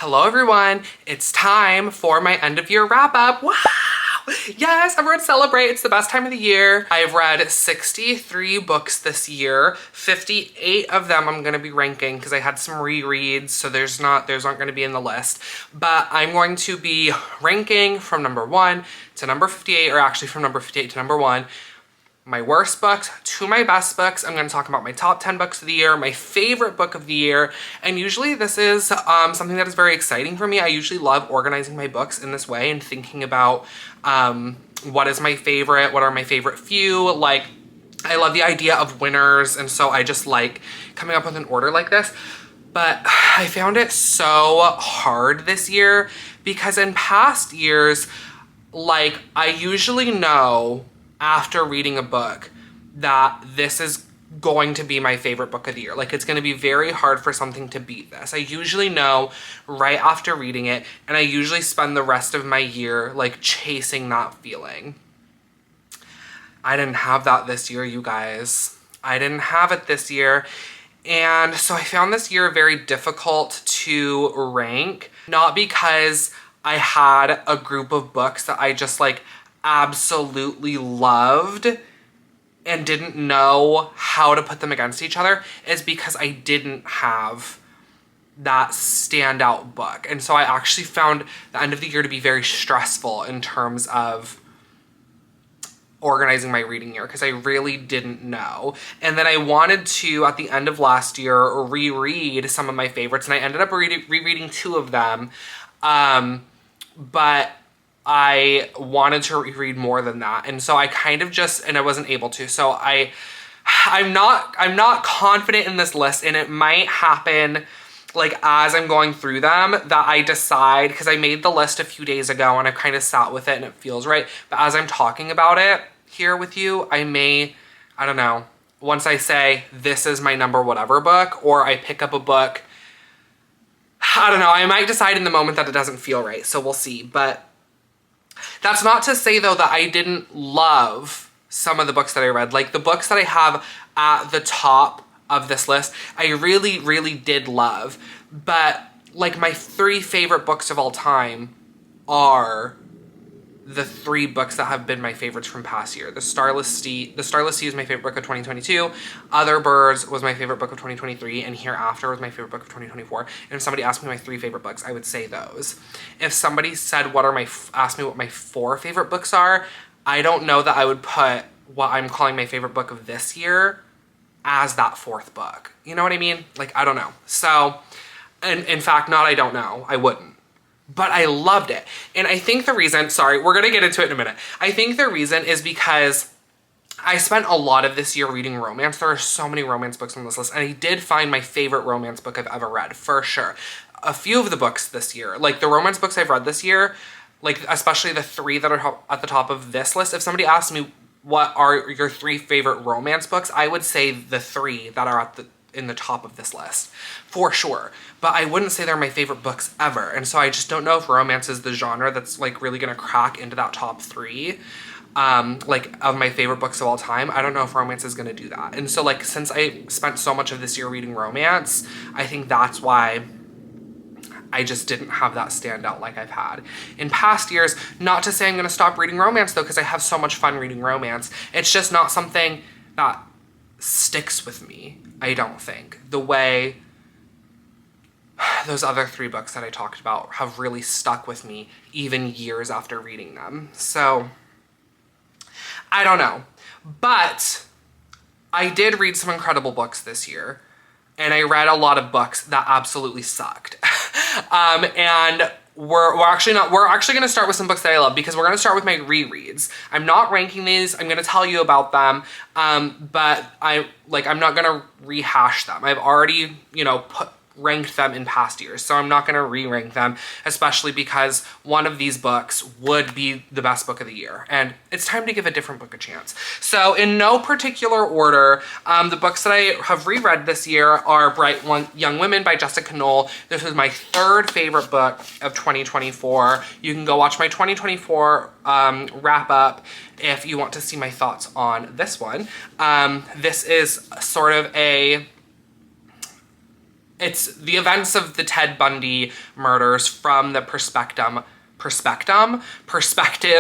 Hello everyone, it's time for my end of year wrap up. Wow! Yes, everyone celebrate, it's the best time of the year. I've read 63 books this year. 58 of them I'm gonna be ranking because I had some rereads, so there's not gonna be in the list. But I'm going to be ranking from number 1 to number 58, or actually from number 58 to number 1. My worst books to my best books. I'm going to talk about my top 10 books of the year, my favorite book of the year, and usually this is something that is very exciting for me. I usually love organizing my books in this way and thinking about what is my favorite, what are my favorite few. Like, I love the idea of winners, and so I just like coming up with an order like this. But I found it so hard this year because in past years, like, I usually know after reading a book that this is going to be my favorite book of the year. Like, it's going to be very hard for something to beat this. I usually know right after reading it, and I usually spend the rest of my year like chasing that feeling. I didn't have that this year, you guys. I didn't have it this year. And so I found this year very difficult to rank, not because I had a group of books that I just like absolutely loved and didn't know how to put them against each other, is because I didn't have that standout book. And so I actually found the end of the year to be very stressful in terms of organizing my reading year because I really didn't know. And then I wanted to, at the end of last year, reread some of my favorites, and I ended up rereading 2 of them. But I wanted to reread more than that. And so I kind of just, and I wasn't able to. So I'm not confident in this list, and it might happen like as I'm going through them that I decide, because I made the list a few days ago and I kind of sat with it and it feels right. But as I'm talking about it here with you, I may, I don't know, once I say this is my number whatever book, or I pick up a book, I don't know, I might decide in the moment that it doesn't feel right. So we'll see. But that's not to say, though, that I didn't love some of the books that I read. Like, the books that I have at the top of this list, I really, really did love. But, like, my 3 favorite books of all time are the 3 books that have been my favorites from past year. The Starless Sea is my favorite book of 2022. Other Birds was my favorite book of 2023. And Hereafter was my favorite book of 2024. And if somebody asked me my 3 favorite books, I would say those. If somebody said asked me what my 4 favorite books are, I don't know that I would put what I'm calling my favorite book of this year as that 4th book. You know what I mean? Like, I don't know. So, and in fact, I don't know. I wouldn't. But I loved it. And I think the reason, sorry, we're going to get into it in a minute. I think the reason is because I spent a lot of this year reading romance. There are so many romance books on this list. And I did find my favorite romance book I've ever read, for sure. A few of the books this year, like the romance books I've read this year, like especially the 3 that are at the top of this list, if somebody asked me what are your 3 favorite romance books, I would say the 3 that are in the top of this list, for sure. But I wouldn't say they're my favorite books ever. And so I just don't know if romance is the genre that's like really gonna crack into that top 3, like of my favorite books of all time. I don't know if romance is gonna do that. And so like, since I spent so much of this year reading romance, I think that's why I just didn't have that standout like I've had in past years. Not to say I'm gonna stop reading romance though, because I have so much fun reading romance. It's just not something that sticks with me, I don't think, the way those other 3 books that I talked about have really stuck with me even years after reading them. So I don't know, but I did read some incredible books this year, and I read a lot of books that absolutely sucked. And we're actually going to start with some books that I love, because we're going to start with my rereads. I'm not ranking these. I'm going to tell you about them. But I'm not going to rehash them. I've already, ranked them in past years, so I'm not going to re-rank them, especially because one of these books would be the best book of the year, and it's time to give a different book a chance. So in no particular order, the books that I have reread this year are Bright Young Women by Jessica Knoll. This was my 3rd favorite book of 2024. You can go watch my 2024 wrap up if you want to see my thoughts on this one. This is sort of a it's the events of the Ted Bundy murders from the perspective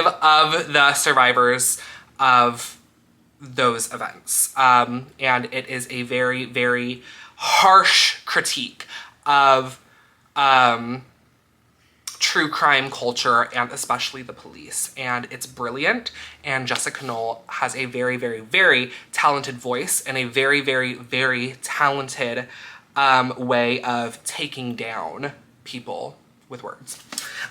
of the survivors of those events. And it is a very, very harsh critique of true crime culture and especially the police. And it's brilliant. And Jessica Knoll has a very, very, very talented voice and a very, very, very talented way of taking down people with words.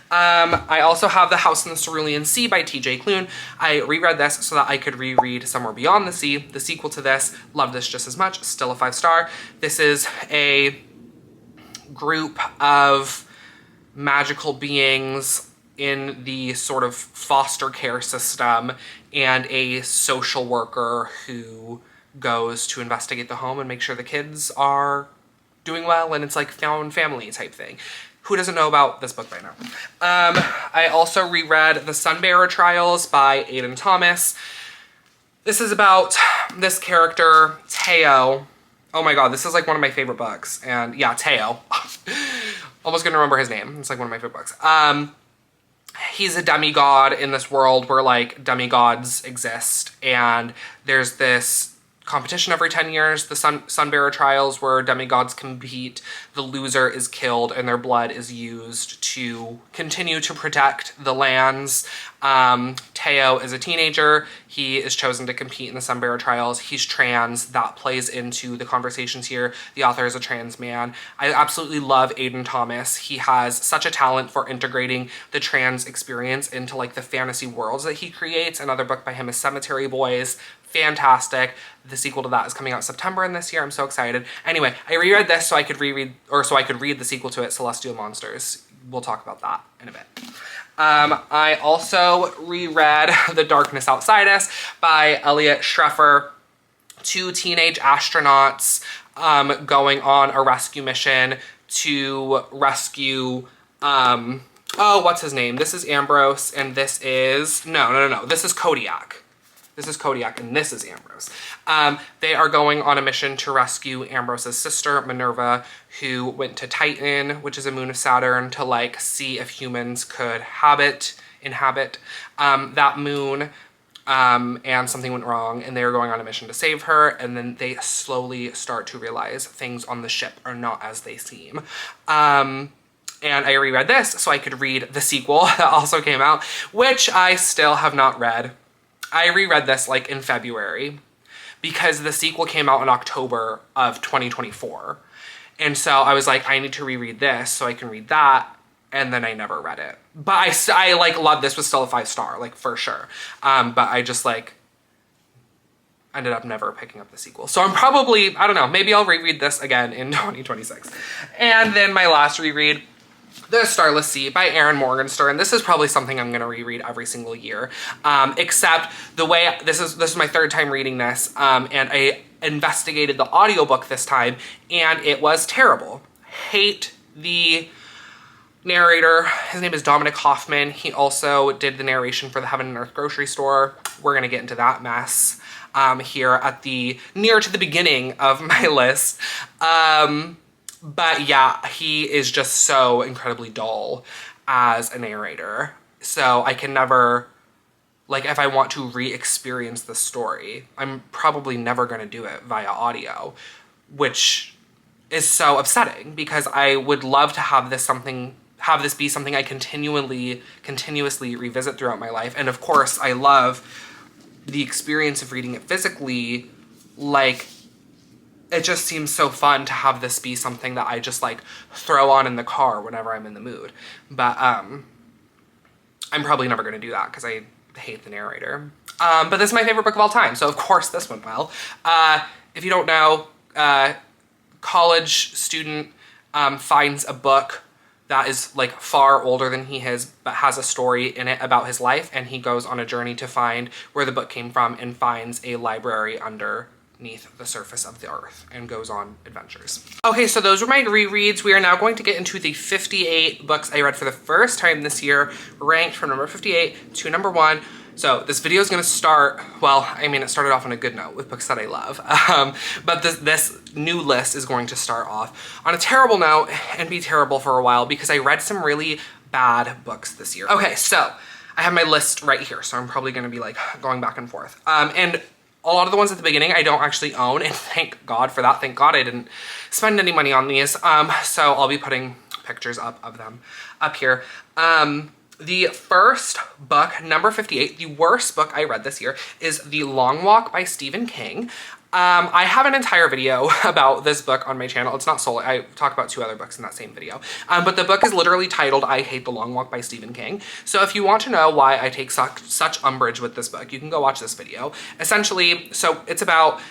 I also have The House in the Cerulean Sea by T.J. Klune. I reread this so that I could reread Somewhere Beyond the Sea, the sequel to this. Love this just as much, still a 5-star. This is a group of magical beings in the sort of foster care system and a social worker who goes to investigate the home and make sure the kids are doing well, and it's like found family type thing. Who doesn't know about this book by now? I also reread The Sunbearer Trials by Aidan Thomas. This is about this character, Teo. Oh my god, this is like one of my favorite books. And yeah, Teo. Almost gonna remember his name. It's like one of my favorite books. He's a demigod in this world where like demigods exist, and there's this competition every 10 years, the Sunbearer Trials, where demigods compete. The loser is killed and their blood is used to continue to protect the lands. Teo is a teenager. He is chosen to compete in the Sunbearer Trials. He's trans. That plays into the conversations here. The author is a trans man. I absolutely love Aidan Thomas. He has such a talent for integrating the trans experience into like the fantasy worlds that he creates. Another book by him is Cemetery Boys. Fantastic. The sequel to that is coming out September in this year. I'm so excited. Anyway, I reread this so I could read the sequel to it, Celestial Monsters. We'll talk about that in a bit. I also reread The Darkness Outside Us by Elliot Schreffer. 2 teenage astronauts going on a rescue mission to rescue, what's his name? This is Ambrose, and this is, no. This is Kodiak. This is Kodiak, and this is Ambrose. They are going on a mission to rescue Ambrose's sister, Minerva, who went to Titan, which is a moon of Saturn, to like see if humans could inhabit that moon. And something went wrong, and they were going on a mission to save her, and then they slowly start to realize things on the ship are not as they seem. And I reread this so I could read the sequel that also came out, which I still have not read. I reread this like in February because the sequel came out in October of 2024. And so I was like, I need to reread this so I can read that. And then I never read it. But I like love this was still a 5-star, like for sure. But I just like ended up never picking up the sequel. So I'm probably, I don't know, maybe I'll reread this again in 2026. And then my last reread, The Starless Sea by Erin Morgenstern. This is probably something I'm going to reread every single year, except the way, this is my 3rd time reading this, and I investigated the audiobook this time, and it was terrible. Hate the narrator. His name is Dominic Hoffman. He also did the narration for the Heaven and Earth grocery store. We're going to get into that mess here at near to the beginning of my list. But yeah, he is just so incredibly dull as a narrator. So I can never, like if I want to re-experience the story, I'm probably never going to do it via audio, which is so upsetting because I would love to have this be something I continuously revisit throughout my life. And of course, I love the experience of reading it physically. Like, it just seems so fun to have this be something that I just like throw on in the car whenever I'm in the mood. But I'm probably never going to do that because I hate the narrator. But this is my favorite book of all time, so of course this went well. If you don't know, college student finds a book that is like far older than he is, but has a story in it about his life, and he goes on a journey to find where the book came from and finds a library underneath the surface of the earth and goes on adventures. Okay, so those were my rereads. We are now going to get into the 58 books I read for the first time this year, ranked from number 58 to number 1. So this video is gonna start, well, I mean, it started off on a good note with books that I love, but this new list is going to start off on a terrible note and be terrible for a while because I read some really bad books this year. Okay, so I have my list right here, so I'm probably gonna be like going back and forth. And a lot of the ones at the beginning I don't actually own, and thank God for that. Thank God I didn't spend any money on these. So I'll be putting pictures up of them up here. The first book, number 58, the worst book I read this year, is The Long Walk by Stephen King. I have an entire video about this book on my channel. It's not solely, I talk about 2 other books in that same video. But the book is literally titled I Hate the Long Walk by Stephen King. So if you want to know why I take such umbrage with this book, you can go watch this video. Essentially, so it's about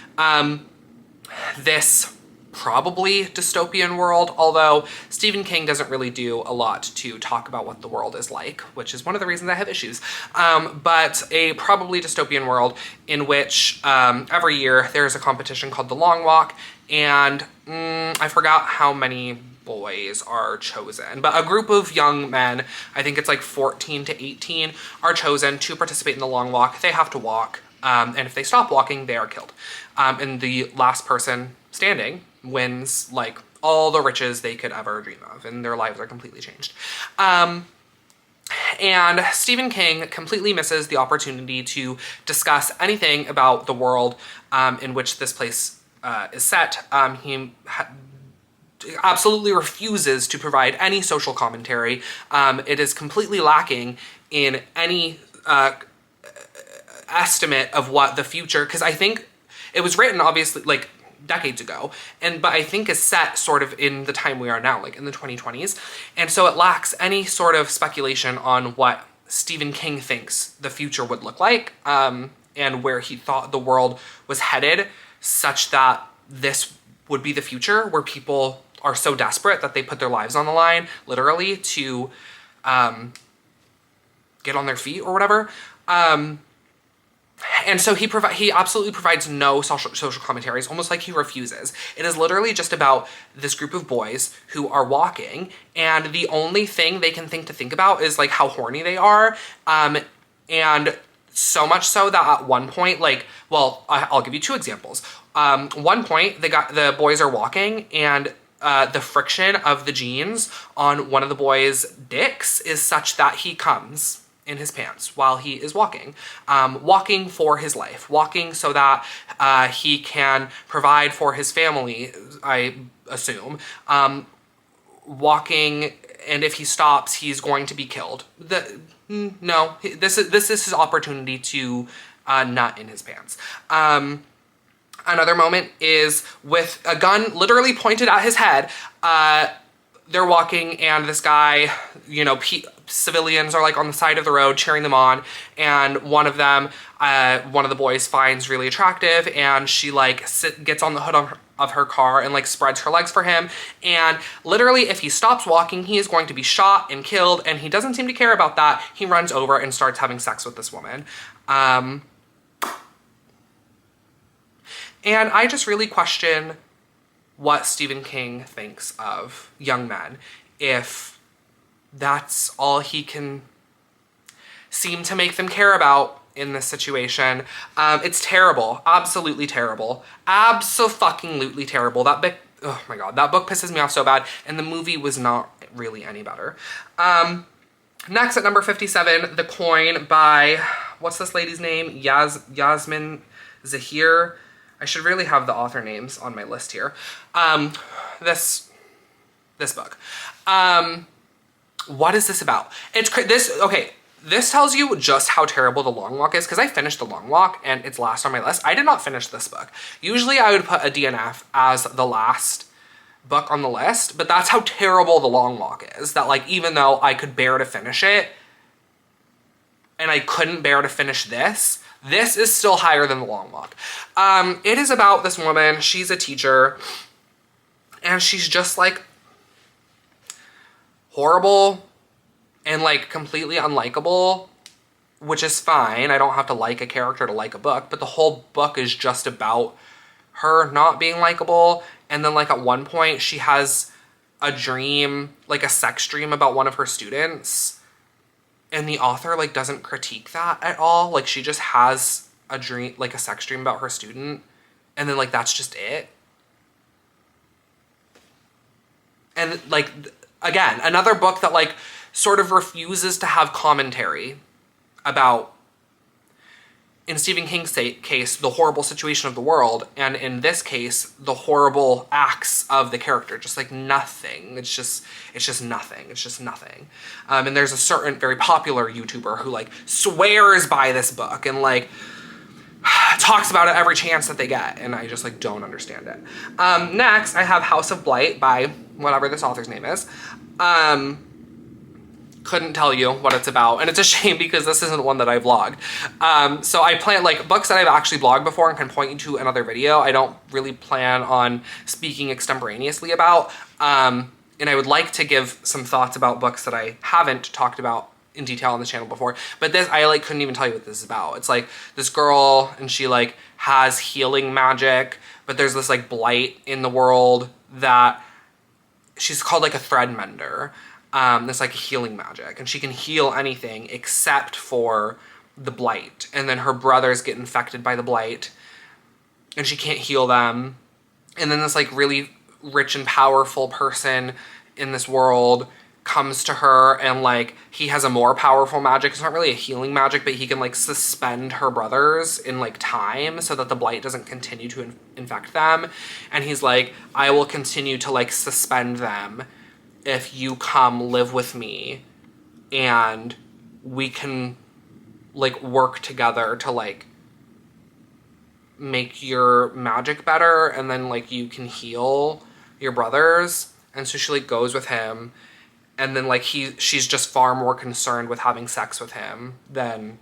this probably dystopian world, although Stephen King doesn't really do a lot to talk about what the world is like, which is one of the reasons I have issues. But a probably dystopian world in which every year there's a competition called the Long Walk, and I forgot how many boys are chosen, but a group of young men, I think it's like 14 to 18, are chosen to participate in the Long Walk. They have to walk, and if they stop walking, they are killed. And the last person standing wins like all the riches they could ever dream of, and their lives are completely changed. And Stephen King completely misses the opportunity to discuss anything about the world in which this place is set. He absolutely refuses to provide any social commentary. It is completely lacking in any estimate of what the future, because I think it was written obviously like decades ago, but I think is set sort of in the time we are now, like in the 2020s. And so it lacks any sort of speculation on what Stephen King thinks the future would look like, and where he thought the world was headed, such that this would be the future where people are so desperate that they put their lives on the line, literally, to get on their feet or whatever. And so he absolutely provides no social commentaries, almost like he refuses. It is literally just about this group of boys who are walking, and the only thing they can think about is like how horny they are. And so much so that at one point, like, well, I'll give you 2 examples. One point, the boys are walking, and the friction of the jeans on one of the boys' dicks is such that he comes in his pants while he is walking. Walking for his life. Walking so that he can provide for his family, I assume. Walking, and if he stops, he's going to be killed. No, this is his opportunity to nut in his pants. Another moment is with a gun literally pointed at his head. They're walking, and this guy, you know, civilians are like on the side of the road cheering them on, and one of them, one of the boys finds really attractive, and she like gets on the hood of her car and like spreads her legs for him, and literally if he stops walking, he is going to be shot and killed, and he doesn't seem to care about that. He runs over and starts having sex with this woman. And I just really question what Stephen King thinks of young men if that's all he can seem to make them care about in this situation. It's terrible. Absolutely terrible. Abso-fucking-lutely terrible. That book, oh my God, that book pisses me off so bad, and the movie was not really any better. Next at number 57, The Coin by, what's this lady's name? Yasmin Zahir. I should really have the author names on my list here. This book. What is this about? This tells you just how terrible The Long Walk is, because I finished The Long Walk and it's last on my list. I did not finish this book. Usually I would put a DNF as the last book on the list, but that's how terrible The Long Walk is. That like, even though I could bear to finish it, and I couldn't bear to finish this is still higher than The Long Walk. It is about this woman. She's a teacher, and she's just like horrible and like completely unlikable, which is fine. I don't have to like a character to like a book, but the whole book is just about her not being likable. And then like at one point she has a dream, like a sex dream about one of her students. And the author like doesn't critique that at all. Like she just has a dream, like a sex dream about her student. And then like, that's just it. And like, again, another book that like sort of refuses to have commentary about, in Stephen King's case, the horrible situation of the world, and in this case, the horrible acts of the character. Just like nothing. It's just nothing. It's just nothing. And there's a certain very popular YouTuber who like swears by this book and like talks about it every chance that they get, and I just like don't understand it. Next, I have House of Blight by whatever this author's name is. Couldn't tell you what it's about, and it's a shame because this isn't one that I vlogged. So I plan, like, books that I've actually vlogged before and can point you to another video, I don't really plan on speaking extemporaneously about. And I would like to give some thoughts about books that I haven't talked about in detail on the channel before, but this, I like couldn't even tell you what this is about. It's like this girl, and she like has healing magic, but there's this like blight in the world that she's called like a thread mender. That's like healing magic, and she can heal anything except for the blight. And then her brothers get infected by the blight, and she can't heal them. And then this like really rich and powerful person in this world comes to her, and like he has a more powerful magic. It's not really a healing magic, but he can like suspend her brothers in like time so that the blight doesn't continue to infect them. And he's like, I will continue to like suspend them if you come live with me, and we can like work together to like make your magic better, and then like you can heal your brothers. And so she like goes with him, and then like she's just far more concerned with having sex with him than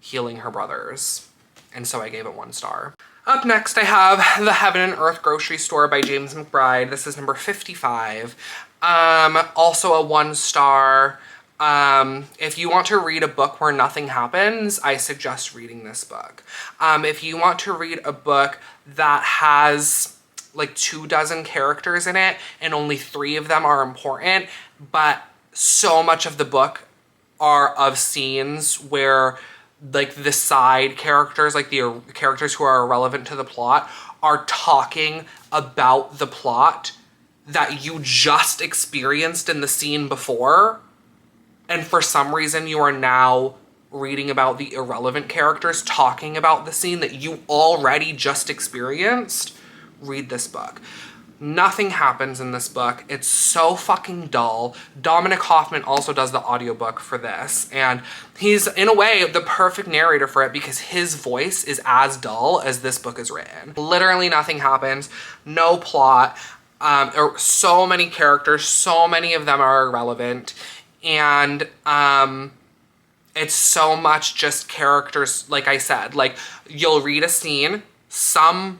healing her brothers. And so I gave it 1 star. Up next, I have The Heaven and Earth Grocery Store by James McBride. This is number 55. Also a 1 star. If you want to read a book where nothing happens, I suggest reading this book. If you want to read a book that has like 24 characters in it and only 3 of them are important, but so much of the book are of scenes where like the side characters, like the characters who are irrelevant to the plot, are talking about the plot that you just experienced in the scene before, and for some reason you are now reading about the irrelevant characters talking about the scene that you already just experienced, read this book. Nothing happens in this book. It's so fucking dull. Dominic Hoffman also does the audiobook for this, and he's, in a way, the perfect narrator for it because his voice is as dull as this book is written. Literally nothing happens. No plot. So many characters. So many of them are irrelevant. And it's so much just characters, like I said. Like, you'll read a scene, some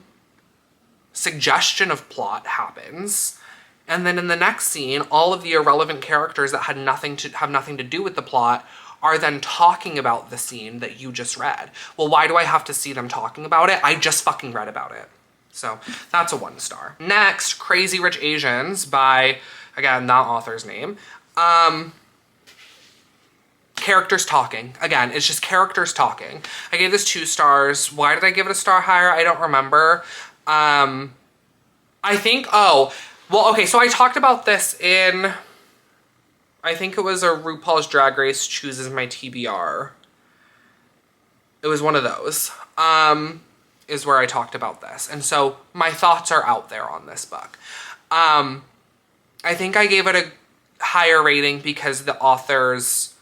suggestion of plot happens, and then in the next scene, all of the irrelevant characters that have nothing to do with the plot are then talking about the scene that you just read. Well, why do I have to see them talking about it? I just fucking read about it. So that's a 1 star. Next, Crazy Rich Asians by, again, that author's name. Characters talking. Again, it's just characters talking. I gave this 2 stars. Why did I give it a star higher? I don't remember. I think, oh, well, okay, so I talked about this in, I think it was a RuPaul's Drag Race Chooses My TBR. It was one of those, is where I talked about this. And so my thoughts are out there on this book. I think I gave it a higher rating because the author's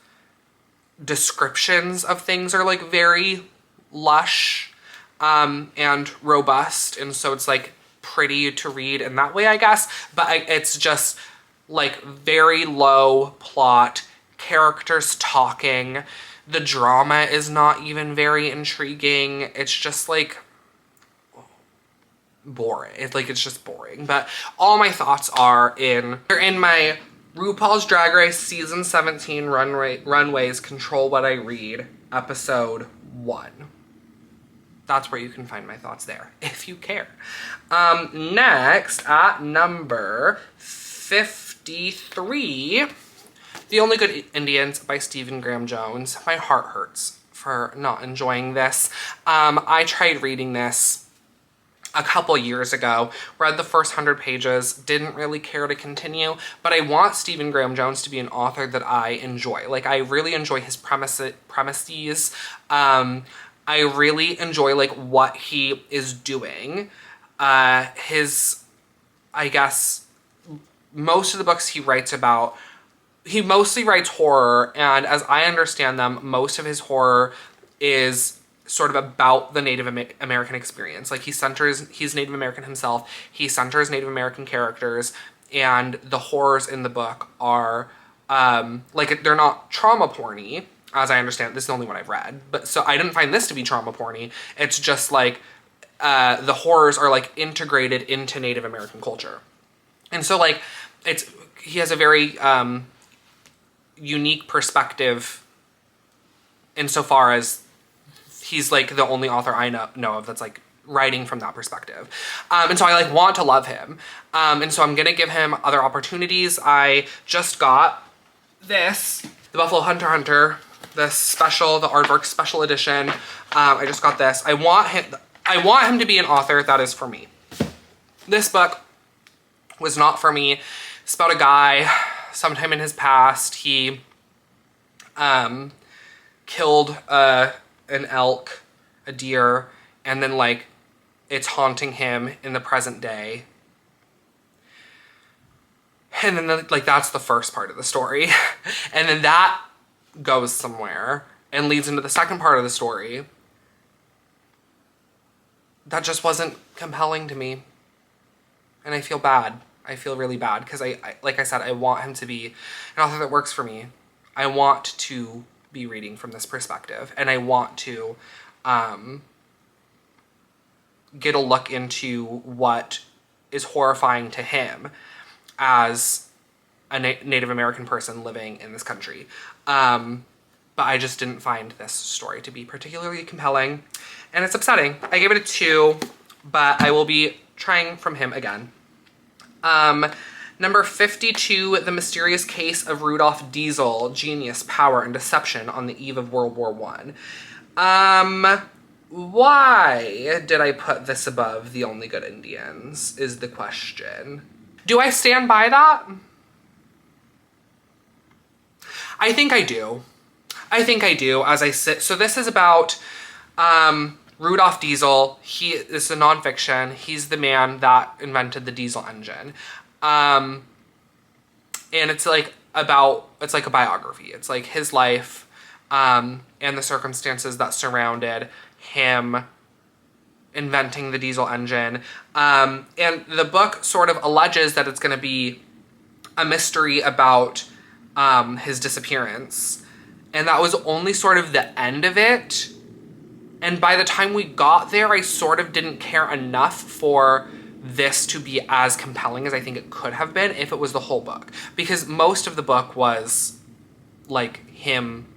descriptions of things are like very lush and robust, and so it's like pretty to read in that way, I guess, but it's just like very low plot, characters talking, the drama is not even very intriguing, it's just like boring. It's just boring. But all my thoughts are they're in my RuPaul's Drag Race Season 17 Runways Control What I Read, Episode 1. That's where you can find my thoughts there, if you care. Next, at number 53, The Only Good Indians by Stephen Graham Jones. My heart hurts for not enjoying this. I tried reading this a couple years ago, read the first 100 pages, didn't really care to continue, but I want Stephen Graham Jones to be an author that I enjoy. Like, I really enjoy his premises. I really enjoy, like, what he is doing. I guess, most of the books he writes about, he mostly writes horror, and as I understand them, most of his horror is sort of about the Native American experience. Like, he's Native American himself. He centers Native American characters, and the horrors in the book are, like, they're not trauma porny, as I understand it. This is the only one I've read. But so I didn't find this to be trauma porny. It's just like, the horrors are like integrated into Native American culture. And so like, he has a very, unique perspective insofar as he's like the only author I know of that's like writing from that perspective. And so I like want to love him. And so I'm gonna give him other opportunities. I just got this, the Buffalo Hunter, the Aardvark special edition. I just got this. I want him to be an author that is for me. This book was not for me. It's about a guy, sometime in his past, he killed an elk, a deer, and then like it's haunting him in the present day. And then like that's the first part of the story. And then that goes somewhere and leads into the second part of the story. That just wasn't compelling to me. And I feel bad. I feel really bad because I like I said, I want him to be an author that works for me. I want to be reading from this perspective, and I want to get a look into what is horrifying to him as a Native American person living in this country. But I just didn't find this story to be particularly compelling, and it's upsetting. I gave it a 2, but I will be trying from him again. Number 52, The Mysterious Case of Rudolph Diesel, Genius, Power, and Deception on the Eve of World War I. Why did I put this above The Only Good Indians, is the question. Do I stand by that? I think I do. I think I do, as I sit. So this is about, Rudolph Diesel. This is a nonfiction. He's the man that invented the diesel engine. And it's like it's like a biography. It's like his life, and the circumstances that surrounded him inventing the diesel engine. And the book sort of alleges that it's going to be a mystery about, his disappearance. And that was only sort of the end of it. And by the time we got there, I sort of didn't care enough for this to be as compelling as I think it could have been if it was the whole book. Because most of the book was like him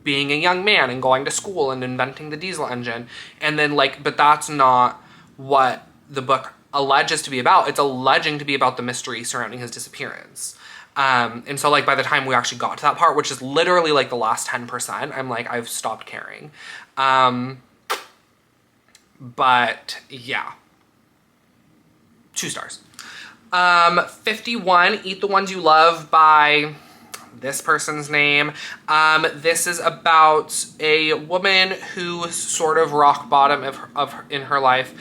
being a young man and going to school and inventing the diesel engine. And then like, but that's not what the book alleges to be about. It's alleging to be about the mystery surrounding his disappearance. And so like by the time we actually got to that part, which is literally like the last 10%, I'm like, I've stopped caring. But yeah. 2 stars. 51, Eat the Ones You Love by this person's name. This is about a woman who sort of rock bottom in her life,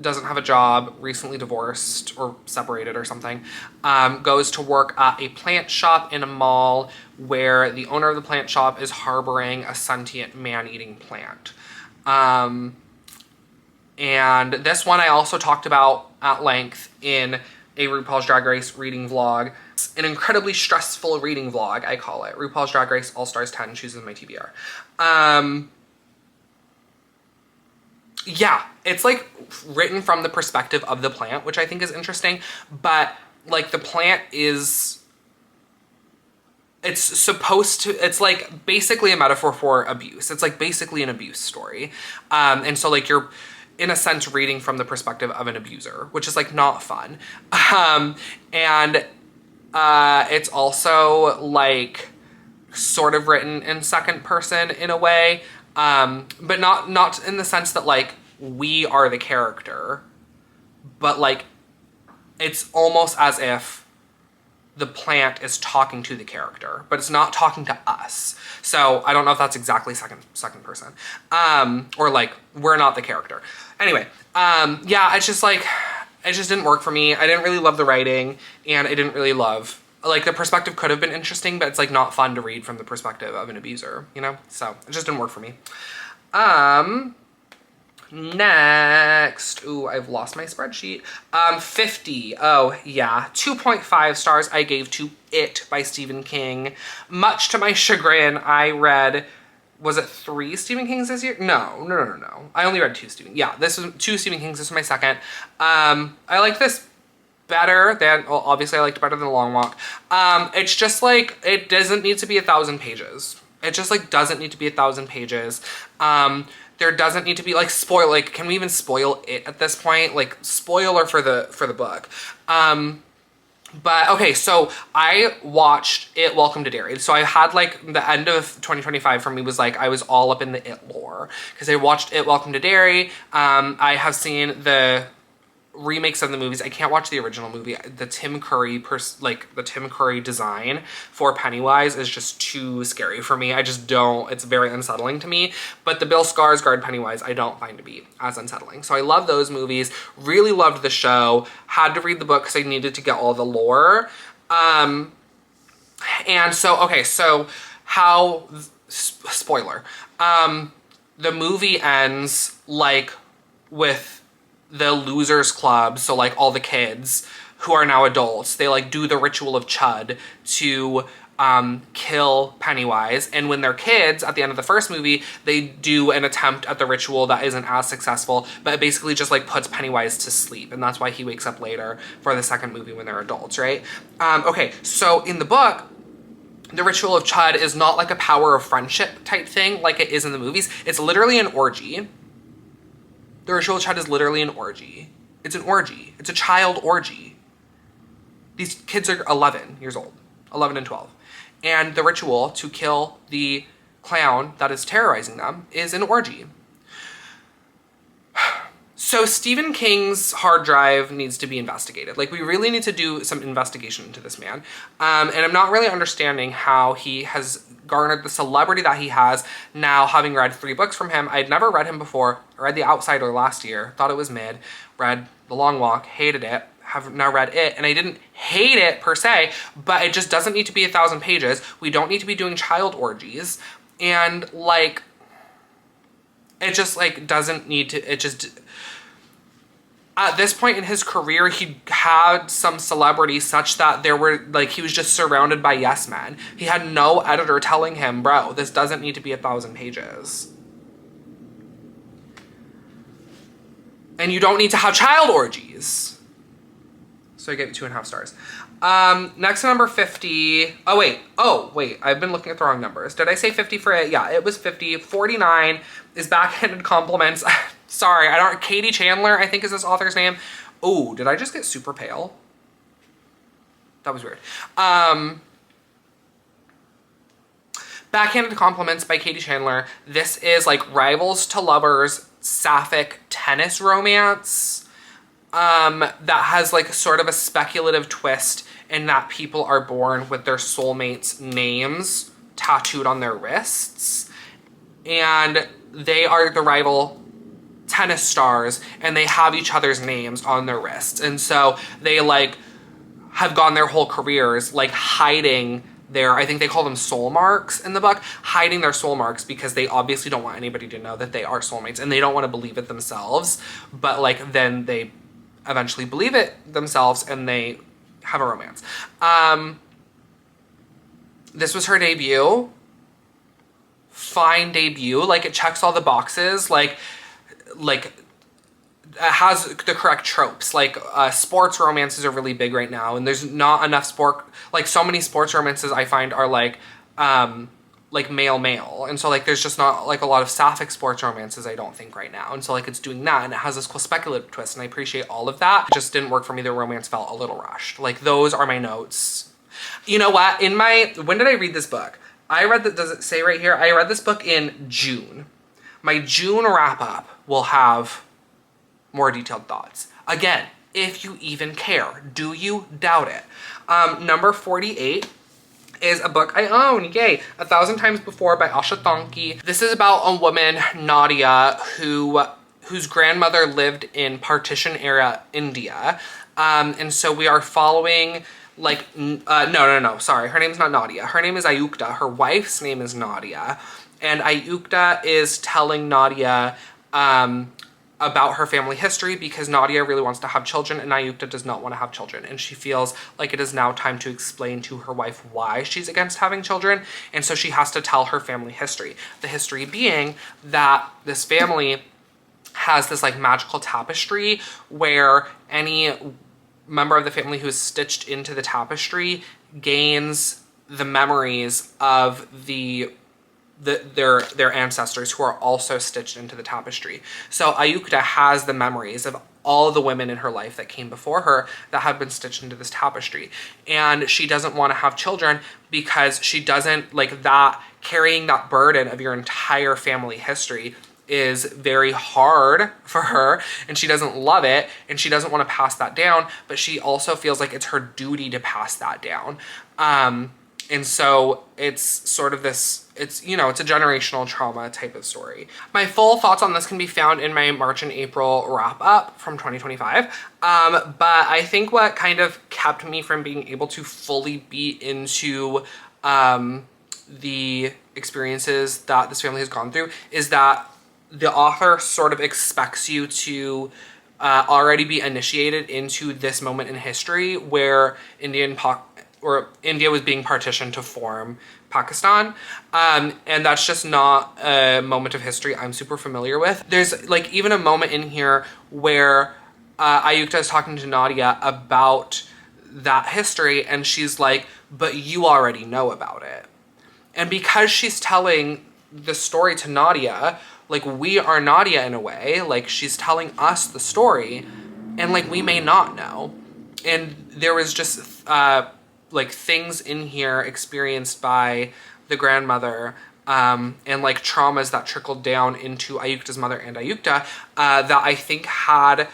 doesn't have a job, recently divorced or separated or something, goes to work at a plant shop in a mall where the owner of the plant shop is harboring a sentient man-eating plant. And this one I also talked about at length in a RuPaul's Drag Race reading vlog. It's an incredibly stressful reading vlog, I call it. RuPaul's Drag Race All Stars 10 chooses my TBR. Yeah, it's like written from the perspective of the plant, which I think is interesting, but like the plant is, it's like basically a metaphor for abuse. It's like basically an abuse story. And so like you're in a sense reading from the perspective of an abuser, which is like not fun. And It's also like sort of written in second person in a way, but not in the sense that like we are the character, but like it's almost as if the plant is talking to the character, but it's not talking to us. So I don't know if that's exactly second person, or like we're not the character. Anyway, yeah, it's just like, it just didn't work for me. I didn't really love the writing, and I didn't really love, like, the perspective could have been interesting, but it's like not fun to read from the perspective of an abuser, you know? So it just didn't work for me. Next, ooh, I've lost my spreadsheet. 50, oh yeah, 2.5 stars I gave to It by Stephen King. Much to my chagrin, I read, was it 3 Stephen Kings this year? No. I only read 2 Stephen, yeah, this was 2 Stephen Kings, this was my second. I like this better than, well, obviously I liked it better than The Long Walk. It's just like, it doesn't need to be 1,000 pages. It just like doesn't need to be 1,000 pages. There doesn't need to be like like, can we even spoil it at this point? Like, spoiler for the book. But okay, so I watched It Welcome to Derry. So I had like the end of 2025 for me was like, I was all up in the It lore because I watched It Welcome to Derry. I have seen the remakes of the movies. I can't watch the original movie. The Tim Curry the Tim Curry design for Pennywise is just too scary for me. I just don't, it's very unsettling to me. But the Bill Skarsgård Pennywise I don't find to be as unsettling. So I love those movies. Really loved the show. Had to read the book because I needed to get all the lore. And so, okay, so how, spoiler, the movie ends like with the losers club, so like all the kids who are now adults, they like do the ritual of Chud to kill Pennywise, and when they're kids at the end of the first movie, they do an attempt at the ritual that isn't as successful, but it basically just like puts Pennywise to sleep, and that's why he wakes up later for the second movie when they're adults, right? Okay, so in the book, the ritual of Chud is not like a power of friendship type thing like it is in the movies. It's literally an orgy. The ritual of Chud is literally an orgy. It's an orgy. It's a child orgy. These kids are 11 years old, 11 and 12. And the ritual to kill the clown that is terrorizing them is an orgy. So Stephen King's hard drive needs to be investigated. Like, we really need to do some investigation into this man. And I'm not really understanding how he has garnered the celebrity that he has now, having read 3 books from him. I'd never read him before. I read The Outsider last year, thought it was mid. Read The Long Walk, hated it. Have now read It, and I didn't hate it per se, but it just doesn't need to be 1,000 pages. We don't need to be doing child orgies. And like, it just like doesn't need to, it just, at this point in his career, he had some celebrity such that there were, like, he was just surrounded by yes men. He had no editor telling him, bro, this doesn't need to be 1,000 pages. And you don't need to have child orgies. So I gave it 2.5 stars. Next to number 50. Oh wait, I've been looking at the wrong numbers. Did I say 50 for it? Yeah, it was 50. 49 is Backhanded Compliments. Sorry, Katie Chandler, I think is this author's name. Oh, did I just get super pale? That was weird. Backhanded Compliments by Katie Chandler. This is like rivals to lovers sapphic tennis romance that has like sort of a speculative twist in that people are born with their soulmates' names tattooed on their wrists. And they are the rival tennis stars, and they have each other's names on their wrists. And so they like have gone their whole careers like hiding their, I think they call them soul marks in the book, hiding their soul marks because they obviously don't want anybody to know that they are soulmates, and they don't want to believe it themselves. But like then they eventually believe it themselves and they have a romance. This was her debut. Fine debut. Like, it checks all the boxes. Like it has the correct tropes. Like, sports romances are really big right now, and there's not enough like, so many sports romances I find are like male, and so like there's just not like a lot of sapphic sports romances, I don't think, right now. And so like it's doing that, and it has this cool speculative twist, and I appreciate all of that. It just didn't work for me. The romance felt a little rushed. Like, those are my notes. You know what? When did I read this book? Does it say right here? I read this book in June. My June wrap up will have more detailed thoughts. Again, if you even care. Do you doubt it? Number 48 is a book I own, yay, 1,000 Times Before by Asha Tonki. This is about a woman, Nadia, whose grandmother lived in partition era India. And so we are following no, sorry. Her name's not Nadia. Her name is Ayukta. Her wife's name is Nadia. And Ayukta is telling Nadia about her family history because Nadia really wants to have children and Ayukta does not want to have children. And she feels like it is now time to explain to her wife why she's against having children. And so she has to tell her family history. The history being that this family has this like magical tapestry where any member of the family who is stitched into the tapestry gains the memories of their ancestors who are also stitched into the tapestry. So Ayukta has the memories of all the women in her life that came before her that have been stitched into this tapestry. And she doesn't want to have children because she doesn't like that, carrying that burden of your entire family history is very hard for her and she doesn't love it and she doesn't want to pass that down, but she also feels like it's her duty to pass that down. And so it's sort of this, it's a generational trauma type of story. My full thoughts on this can be found in my March and April wrap up from 2025. But I think what kind of kept me from being able to fully be into the experiences that this family has gone through is that the author sort of expects you to already be initiated into this moment in history where India was being partitioned to form Pakistan. And that's just not a moment of history I'm super familiar with. There's like even a moment in here where Ayukta is talking to Nadia about that history and she's like, but you already know about it. And because she's telling the story to Nadia, like we are Nadia in a way, like she's telling us the story and like we may not know. And there was just like things in here experienced by the grandmother and like traumas that trickled down into Ayukta's mother and Ayukta that I think had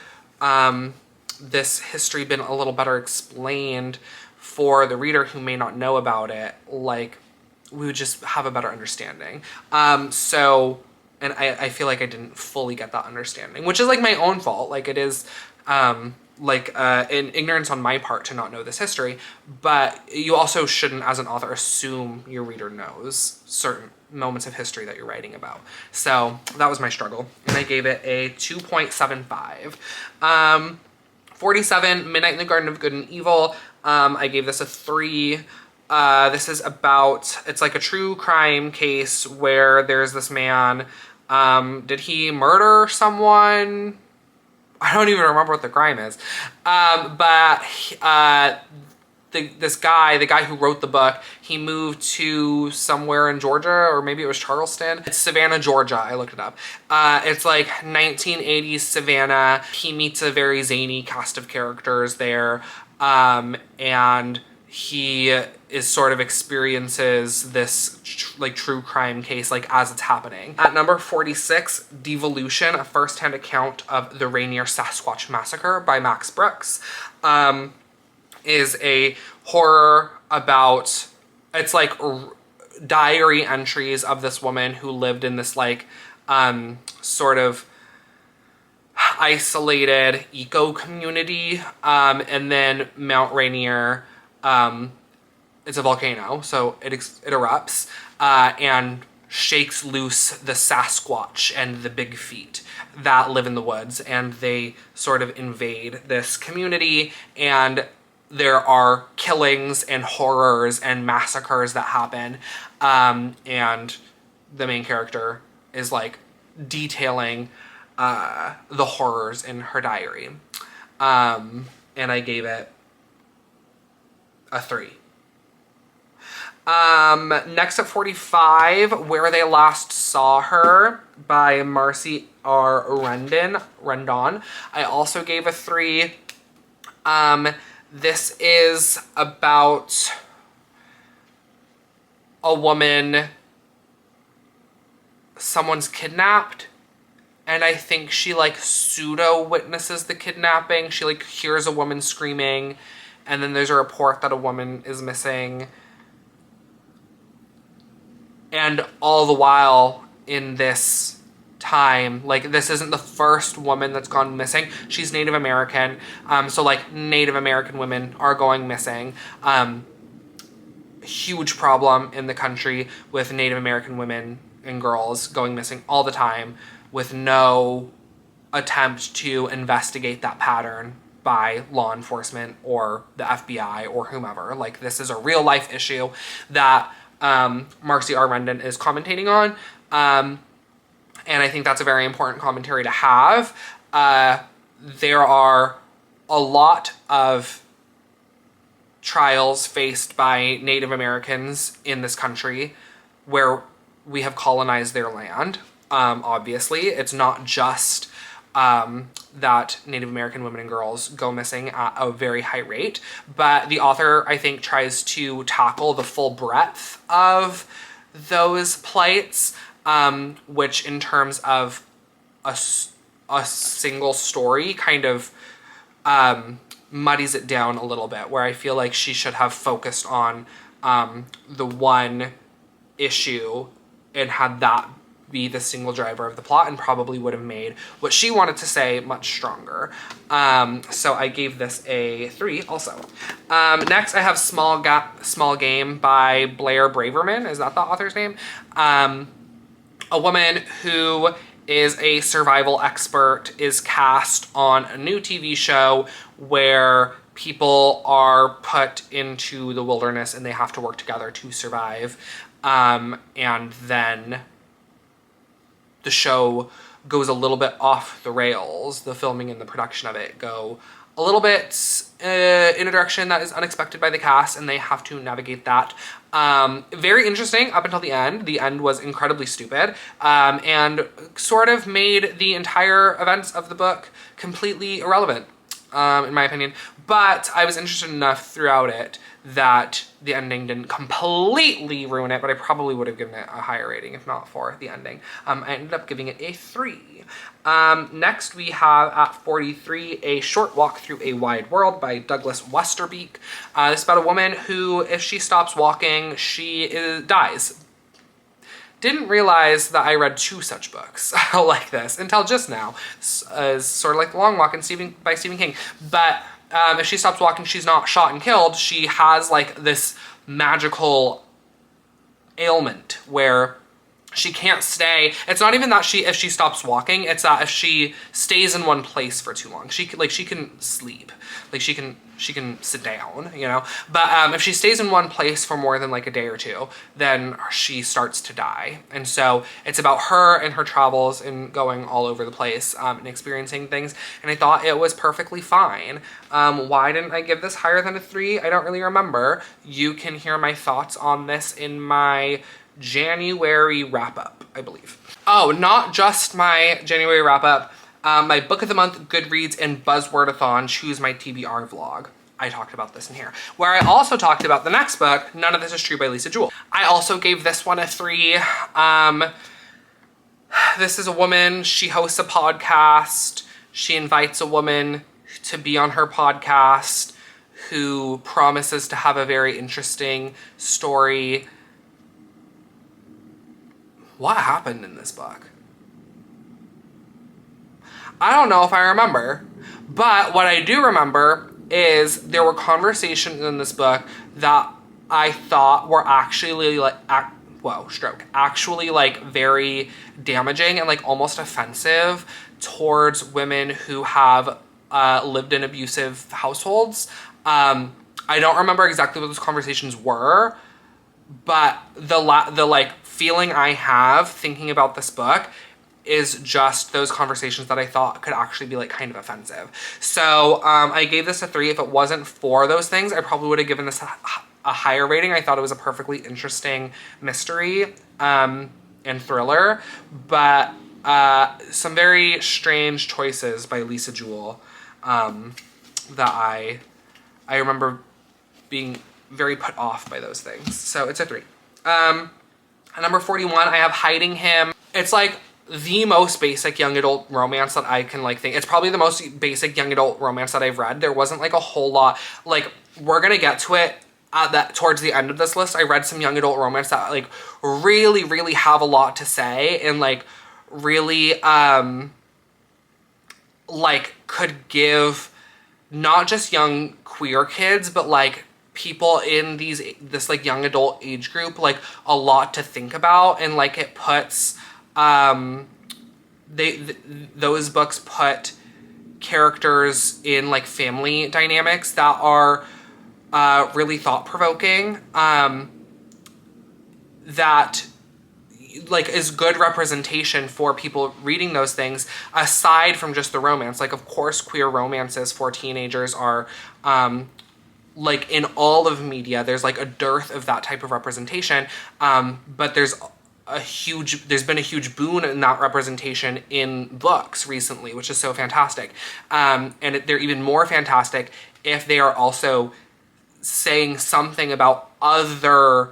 this history been a little better explained for the reader who may not know about it, like we would just have a better understanding. And I feel like I didn't fully get that understanding, which is like my own fault. Like it is an ignorance on my part to not know this history, but you also shouldn't as an author assume your reader knows certain moments of history that you're writing about. So that was my struggle and I gave it a 2.75. 47, Midnight in the Garden of Good and Evil. I gave this a 3. This is about, it's like a true crime case where there's this man, did he murder someone? I don't even remember what the crime is. The guy who wrote the book, he moved to somewhere in Georgia, or maybe it was Charleston. It's Savannah, Georgia. I looked it up. It's like 1980s Savannah. He meets a very zany cast of characters there. And he is sort of experiences this like true crime case like as it's happening. At number 46, Devolution, a first-hand account of the Rainier Sasquatch Massacre by Max Brooks, is a horror about, it's like diary entries of this woman who lived in this like sort of isolated eco community, and then Mount Rainier, it's a volcano, so it erupts and shakes loose the Sasquatch and the Big Feet that live in the woods, and they sort of invade this community, and there are killings and horrors and massacres that happen, and the main character is like detailing the horrors in her diary, and I gave it a 3. Next at 45, Where They Last Saw Her by Marcy R. Rendon. I also gave a 3. This is about a woman, someone's kidnapped, and I think she like pseudo witnesses the kidnapping. She like hears a woman screaming, and then there's a report that a woman is missing. And all the while in this time, like, this isn't the first woman that's gone missing. She's Native American. So like Native American women are going missing. Huge problem in the country with Native American women and girls going missing all the time, with no attempt to investigate that pattern by law enforcement or the FBI or whomever. Like, this is a real life issue that Marcy R. Rendon is commentating on. And I think that's a very important commentary to have. There are a lot of trials faced by Native Americans in this country where we have colonized their land. Obviously, it's not just that Native American women and girls go missing at a very high rate, but the author, I think, tries to tackle the full breadth of those plights, which in terms of a single story kind of muddies it down a little bit, where I feel like she should have focused on the one issue and had that be the single driver of the plot, and probably would have made what she wanted to say much stronger. So I gave this a 3 also. Next I have Small Game by Blair Braverman. Is that the author's name? A woman who is a survival expert is cast on a new TV show where people are put into the wilderness and they have to work together to survive. And then the show goes a little bit off the rails. The filming and the production of it go a little bit in a direction that is unexpected by the cast, and they have to navigate that. Very interesting up until the end. The end was incredibly stupid, and sort of made the entire events of the book completely irrelevant, in my opinion. But I was interested enough throughout it that the ending didn't completely ruin it, but I probably would have given it a higher rating if not for the ending. I ended up giving it a 3. Next we have at 43, A Short Walk Through a Wide World by Douglas Westerbeek. This is about a woman who, if she stops walking, she dies. Didn't realize that I read 2 such books like this until just now. It's sort of like The Long Walk by Stephen King. But if she stops walking, she's not shot and killed. She has like this magical ailment where she can't stay. It's not even that if she stops walking, it's that if she stays in one place for too long, she can sleep, like she can sit down, you know. But if she stays in one place for more than like a day or two, then she starts to die. And so it's about her and her travels and going all over the place and experiencing things. And I thought it was perfectly fine. Why didn't I give this higher than a 3? I don't really remember. You can hear my thoughts on this in my January wrap-up, I believe. Oh, not just my January wrap-up, my Book of the Month, Goodreads, and Buzzwordathon Choose My TBR vlog. I talked about this in here, where I also talked about the next book, None of This Is True by Lisa Jewell. I also gave this one a 3. This is a woman, she hosts a podcast. She invites a woman to be on her podcast who promises to have a very interesting story. What happened in this book? I don't know if I remember, but what I do remember is there were conversations in this book that I thought were actually like, actually like very damaging and like almost offensive towards women who have lived in abusive households. I don't remember exactly what those conversations were, but the like feeling I have thinking about this book is just those conversations that I thought could actually be like kind of offensive. So I gave this a 3. If it wasn't for those things, I probably would have given this a higher rating. I thought it was a perfectly interesting mystery and thriller, but some very strange choices by Lisa Jewell that I remember being very put off by those things. So it's a 3. At number 41, I have Hiding Him. It's like the most basic young adult romance that I can like think. It's probably the most basic young adult romance that I've read. There wasn't like a whole lot, like we're gonna get to it towards the end of this list. I read some young adult romance that like really, really have a lot to say and like really like could give not just young queer kids, but like people in this like young adult age group like a lot to think about. And like it puts those books put characters in like family dynamics that are really thought-provoking, that like is good representation for people reading those things aside from just the romance. Like of course queer romances for teenagers are like in all of media there's like a dearth of that type of representation, but there's been a huge boon in that representation in books recently, which is so fantastic. And they're even more fantastic if they are also saying something about other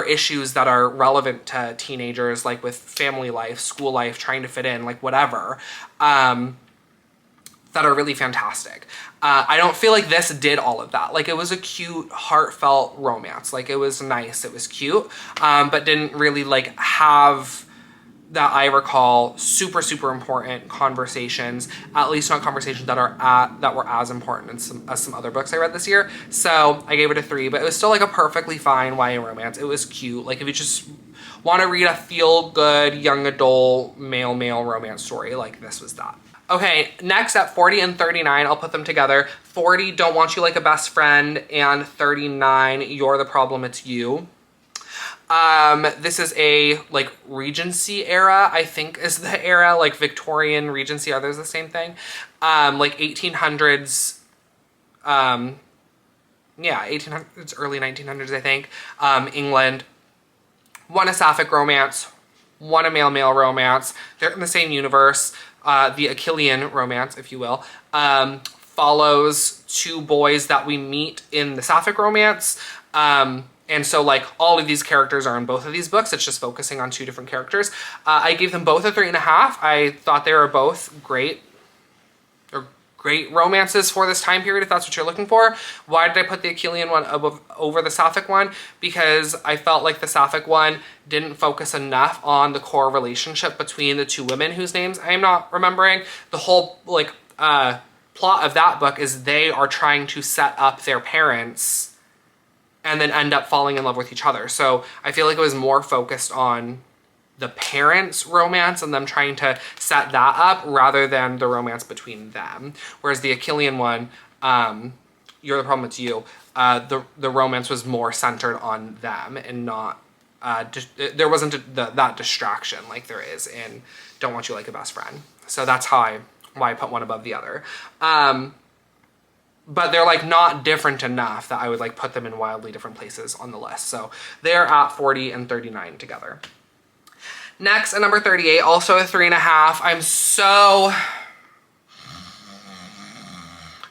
issues that are relevant to teenagers, like with family life, school life, trying to fit in, like whatever, that are really fantastic. I don't feel like this did all of that. Like it was a cute, heartfelt romance. Like it was nice, it was cute, but didn't really like have, that I recall, super, super important conversations, at least not conversations that were as important as some other books I read this year. So I gave it a 3, but it was still like a perfectly fine YA romance. It was cute. Like if you just want to read a feel-good, young adult, male romance story, like this was that. Okay, next at 40 and 39, I'll put them together. 40, Don't Want You Like a Best Friend, and 39, You're the Problem, It's You. This is a like Regency era, I think is the era, like Victorian, Regency, are those the same thing? Like 1800s, yeah, 1800s, early 1900s, I think, England. One a sapphic romance, one a male-male romance. They're in the same universe. The Achillean romance, if you will, follows 2 boys that we meet in the sapphic romance. And so like all of these characters are in both of these books. It's just focusing on 2 different characters. I gave them both a 3.5. I thought they were both great romances for this time period, if that's what you're looking for. Why did I put the Achillean one over the sapphic one? Because I felt like the sapphic one didn't focus enough on the core relationship between the 2 women whose names I am not remembering. The whole like plot of that book is they are trying to set up their parents and then end up falling in love with each other. So I feel like it was more focused on the parents' romance and them trying to set that up rather than the romance between them. Whereas the Achillean one, You're the Problem, It's You, the romance was more centered on them and not, there wasn't that distraction like there is in Don't Want You Like a Best Friend. So that's why I put one above the other. But they're like not different enough that I would like put them in wildly different places on the list. So they're at 40 and 39 together. Next, at number 38, also a 3.5.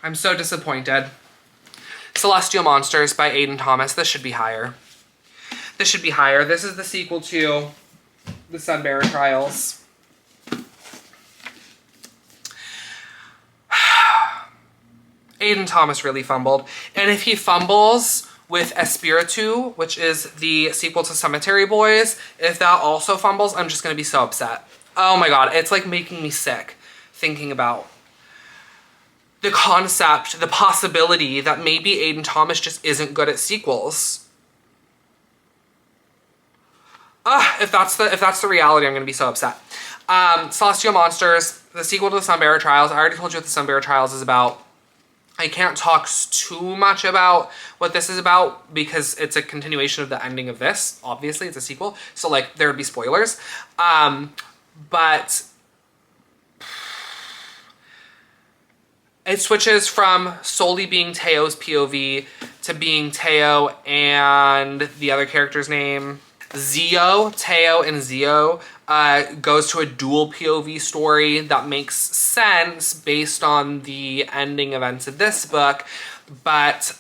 I'm so disappointed. Celestial Monsters by Aiden Thomas. This should be higher. This should be higher. This is the sequel to The Sunbearer Trials. Aiden Thomas really fumbled. And if he fumbles with Espiritu, which is the sequel to Cemetery Boys, if that also fumbles, I'm just going to be so upset. Oh my god, it's like making me sick thinking about the concept, the possibility that maybe Aiden Thomas just isn't good at sequels. If that's the reality, I'm going to be so upset. Celestial Monsters, the sequel to the Sunbearer Trials. I already told you what the Sunbearer Trials is about. I can't talk too much about what this is about because it's a continuation of the ending of this. Obviously, it's a sequel, so like there would be spoilers. But it switches from solely being Teo's POV to being Teo and the other character's name, Zio. Teo and Zio goes to a dual POV story that makes sense based on the ending events of this book, but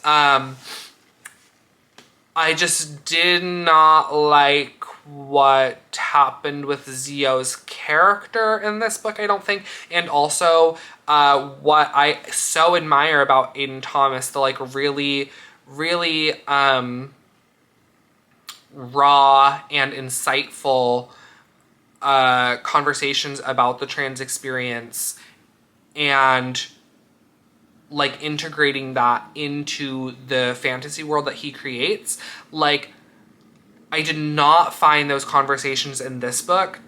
I just did not like what happened with Zio's character in this book, I don't think. And also, what I so admire about Aiden Thomas, the like really, really raw and insightful conversations about the trans experience and like integrating that into the fantasy world that he creates. Like, I did not find those conversations in this book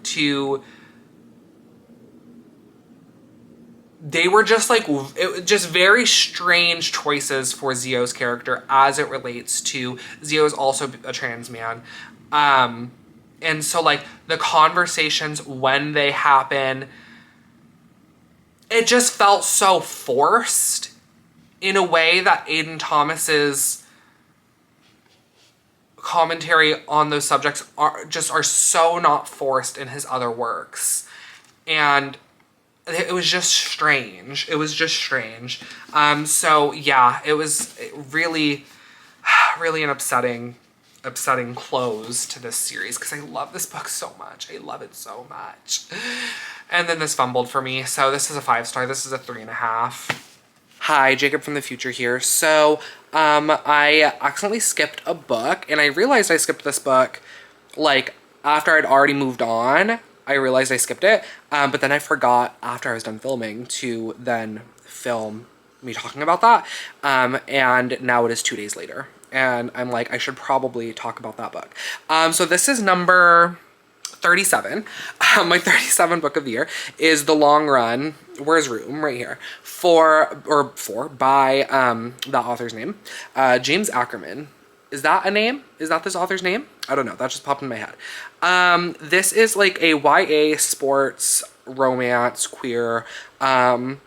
they were just like, just very strange choices for Zio's character as it relates to, Zio's also a trans man. And so like the conversations when they happen, it just felt so forced in a way that Aiden Thomas's commentary on those subjects are so not forced in his other works. And it was just strange. It was just strange. So yeah, it was really, really an upsetting close to this series because I love this book so much. I love it so much. And then this fumbled for me. So this is a 5-star. This is a 3.5. Hi, Jacob from the future here. So, I accidentally skipped a book, and I realized I skipped this book, like, after I'd already moved on. I realized I skipped it, but then I forgot after I was done filming to then film me talking about that, and now it is 2 days later, and I'm like, I should probably talk about that book. So this is number 37. My 37 book of the year is The Long Run. Where's Room? Right here. By that author's name. James Ackerman. Is that a name? Is that this author's name? I don't know. That just popped in my head. This is like a YA sports romance queer about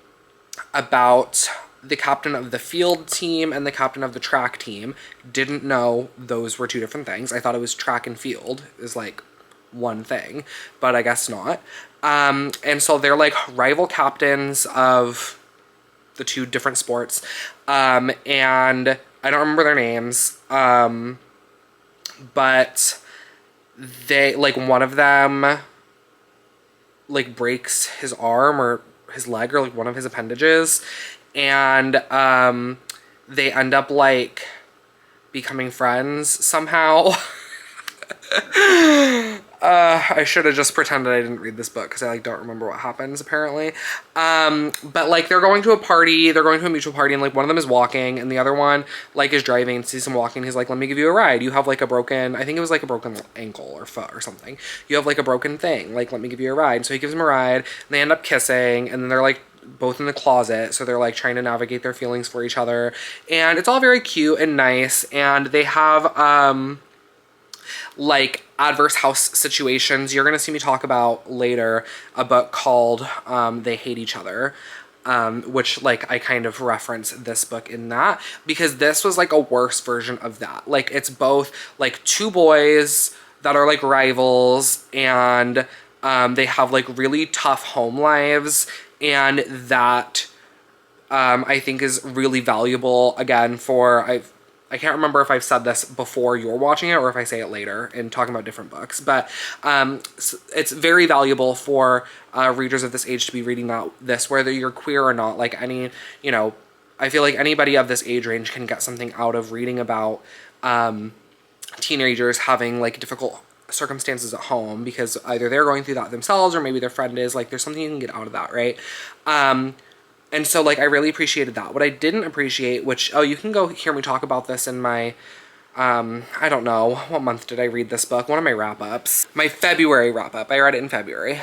the captain of the field team and the captain of the track team. Didn't know those were two different things. I thought it was track and field is like one thing, but I guess not. And so they're like rival captains of the two different sports. And I don't remember their names. But they, like, one of them like breaks his arm or his leg or like one of his appendages. And they end up like becoming friends somehow. I should have just pretended I didn't read this book because I like don't remember what happens apparently. But like they're going to a party, they're going to a mutual party, and like one of them is walking and the other one like is driving and sees him walking. He's like, let me give you a ride. You have like a broken, I think it was like a broken ankle or foot or something. You have like a broken thing. Like, let me give you a ride. So he gives him a ride and they end up kissing, and then they're like both in the closet, so they're like trying to navigate their feelings for each other, and it's all very cute and nice. And they have like adverse house situations. You're gonna see me talk about later a book called They Hate Each Other, which like I kind of reference this book in that because this was like a worse version of that. Like it's both like two boys that are like rivals, and they have like really tough home lives, and that I think is really valuable again for I can't remember if I've said this before you're watching it or if I say it later in talking about different books, but it's very valuable for readers of this age to be reading this, whether you're queer or not. Like any, you know, I feel like anybody of this age range can get something out of reading about teenagers having like difficult circumstances at home because either they're going through that themselves or maybe their friend is. Like there's something you can get out of that, right? And so, like, I really appreciated that. What I didn't appreciate, which, oh, you can go hear me talk about this in my, I don't know, what month did I read this book? One of my wrap-ups. My February wrap-up. I read it in February.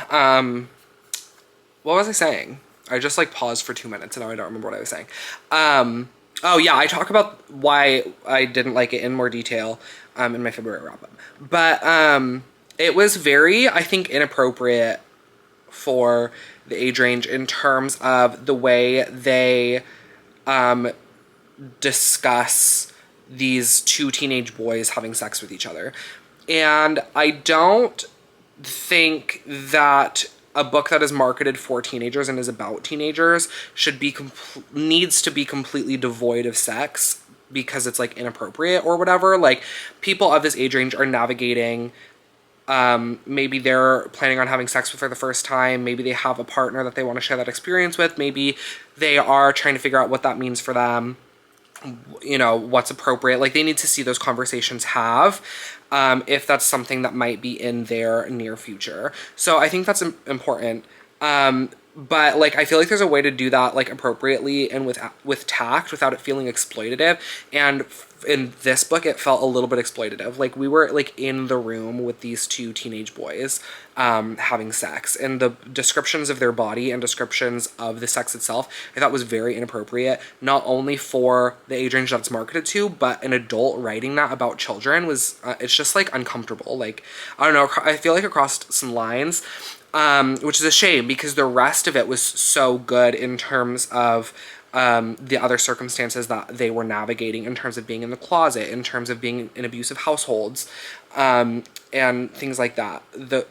What was I saying? I just, like, paused for 2 minutes and now I don't remember what I was saying. Oh, yeah, I talk about why I didn't like it in more detail in my February wrap-up. But it was very, I think, inappropriate for the age range in terms of the way they discuss these two teenage boys having sex with each other. And I don't think that a book that is marketed for teenagers and is about teenagers should be needs to be completely devoid of sex. because it's like inappropriate or whatever. Like people of this age range are navigating, maybe they're planning on having sex with for the first time. Maybe they have a partner that they want to share that experience with. Maybe they are trying to figure out what that means for them. You know, what's appropriate. Like they need to see those conversations if that's something that might be in their near future. So I think that's important. But like I feel like there's a way to do that like appropriately and with tact without it feeling exploitative. And in this book it felt a little bit exploitative. Like we were like in the room with these two teenage boys having sex, and the descriptions of their body and descriptions of the sex itself I thought was very inappropriate, not only for the age range that it's marketed to, but an adult writing that about children was it's just like uncomfortable. Like I don't know, I feel like it crossed some lines. Which is a shame because the rest of it was so good in terms of the other circumstances that they were navigating, in terms of being in the closet, in terms of being in abusive households, and things like that.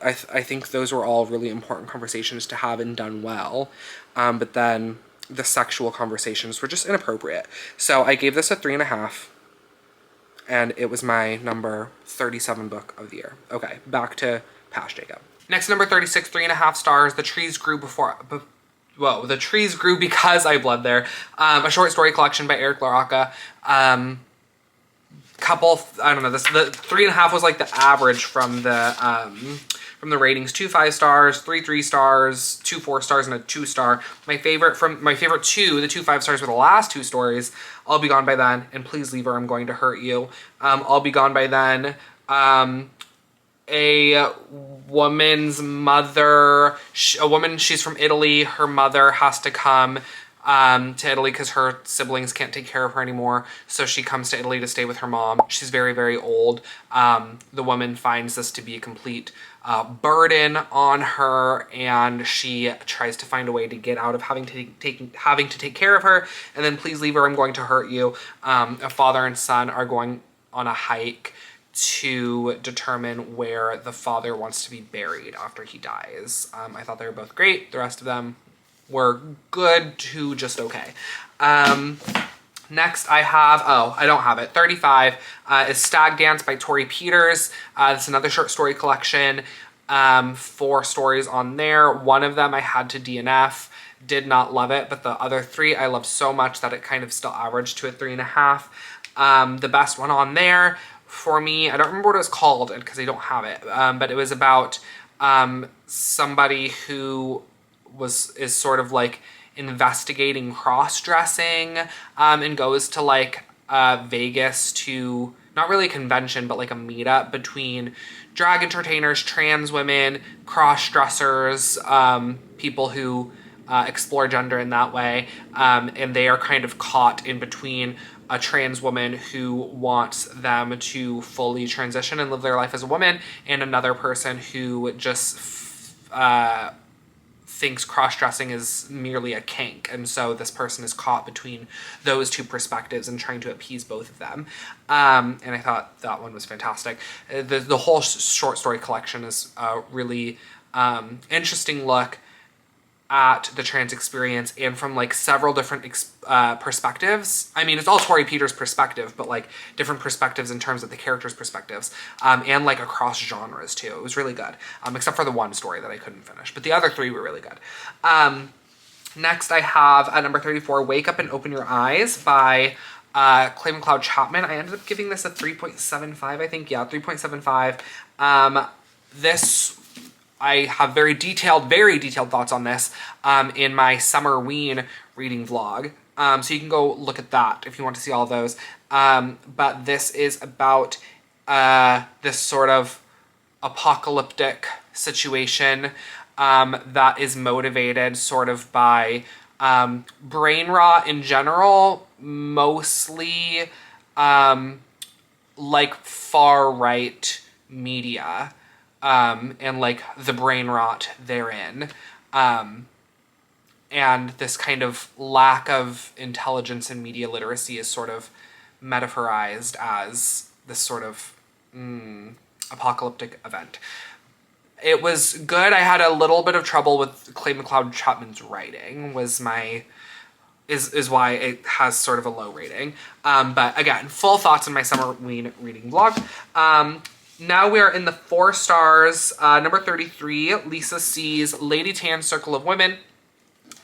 I think those were all really important conversations to have and done well. But then the sexual conversations were just inappropriate. So I gave this a 3.5. And it was my number 37 book of the year. Okay, back to Past Jacob. Next, number 36, 3.5 stars. The trees grew the trees grew because I bled there. A short story collection by Eric LaRocca. I don't know, the 3.5 was like the average from the ratings. 2 5-stars, 3 3-stars, 2 4-stars, and a 2-star. My favorite two, the 2 5-stars were the last 2 stories. I'll Be Gone by Then, and Please Leave Her, I'm Going to Hurt You. I'll Be Gone by Then. A woman's mother, she's from Italy. Her mother has to come to Italy because her siblings can't take care of her anymore. So she comes to Italy to stay with her mom. She's very, very old. The woman finds this to be a complete burden on her, and she tries to find a way to get out of having to take care of her. And then Please Leave Her, I'm Going to Hurt You. A father and son are going on a hike to determine where the father wants to be buried after he dies. I thought they were both great. The rest of them were good to just okay. Next I have, I don't have it, 35 is Stag Dance by Tori Peters. It's another short story collection. 4 stories on there. One of them I had to DNF. Did not love it, but the other 3 I loved so much that it kind of still averaged to a 3.5. The best one on there for me, I don't remember what it was called because I don't have it, but it was about somebody who is sort of like investigating cross-dressing and goes to like Vegas to, not really a convention, but like a meetup between drag entertainers, trans women, cross-dressers, people who explore gender in that way, and they are kind of caught in between a trans woman who wants them to fully transition and live their life as a woman, and another person who just thinks cross-dressing is merely a kink. And so this person is caught between those 2 perspectives and trying to appease both of them. And I thought that one was fantastic. The whole short story collection is a really interesting look at the trans experience, and from like several different perspectives. I mean, it's all Tori Peters' perspective, but like different perspectives in terms of the characters' perspectives, and like across genres too. It was really good, except for the one story that I couldn't finish, but the other 3 were really good. Next I have at number 34, Wake Up and Open Your Eyes by Clay McLeod Chapman. I ended up giving this a 3.75, I think. Yeah, 3.75. This, I have very detailed thoughts on this in my Summer Ween reading vlog. So you can go look at that if you want to see all of those. But this is about this sort of apocalyptic situation that is motivated sort of by brain rot in general, mostly like far-right media. And like the brain rot therein. And this kind of lack of intelligence and media literacy is sort of metaphorized as this sort of apocalyptic event. It was good. I had a little bit of trouble with Clay McLeod Chapman's writing, was my is why it has sort of a low rating. But again, full thoughts in my summer reading vlog. Now we are in the 4 stars. Number 33, Lisa C's Lady Tan's Circle of Women.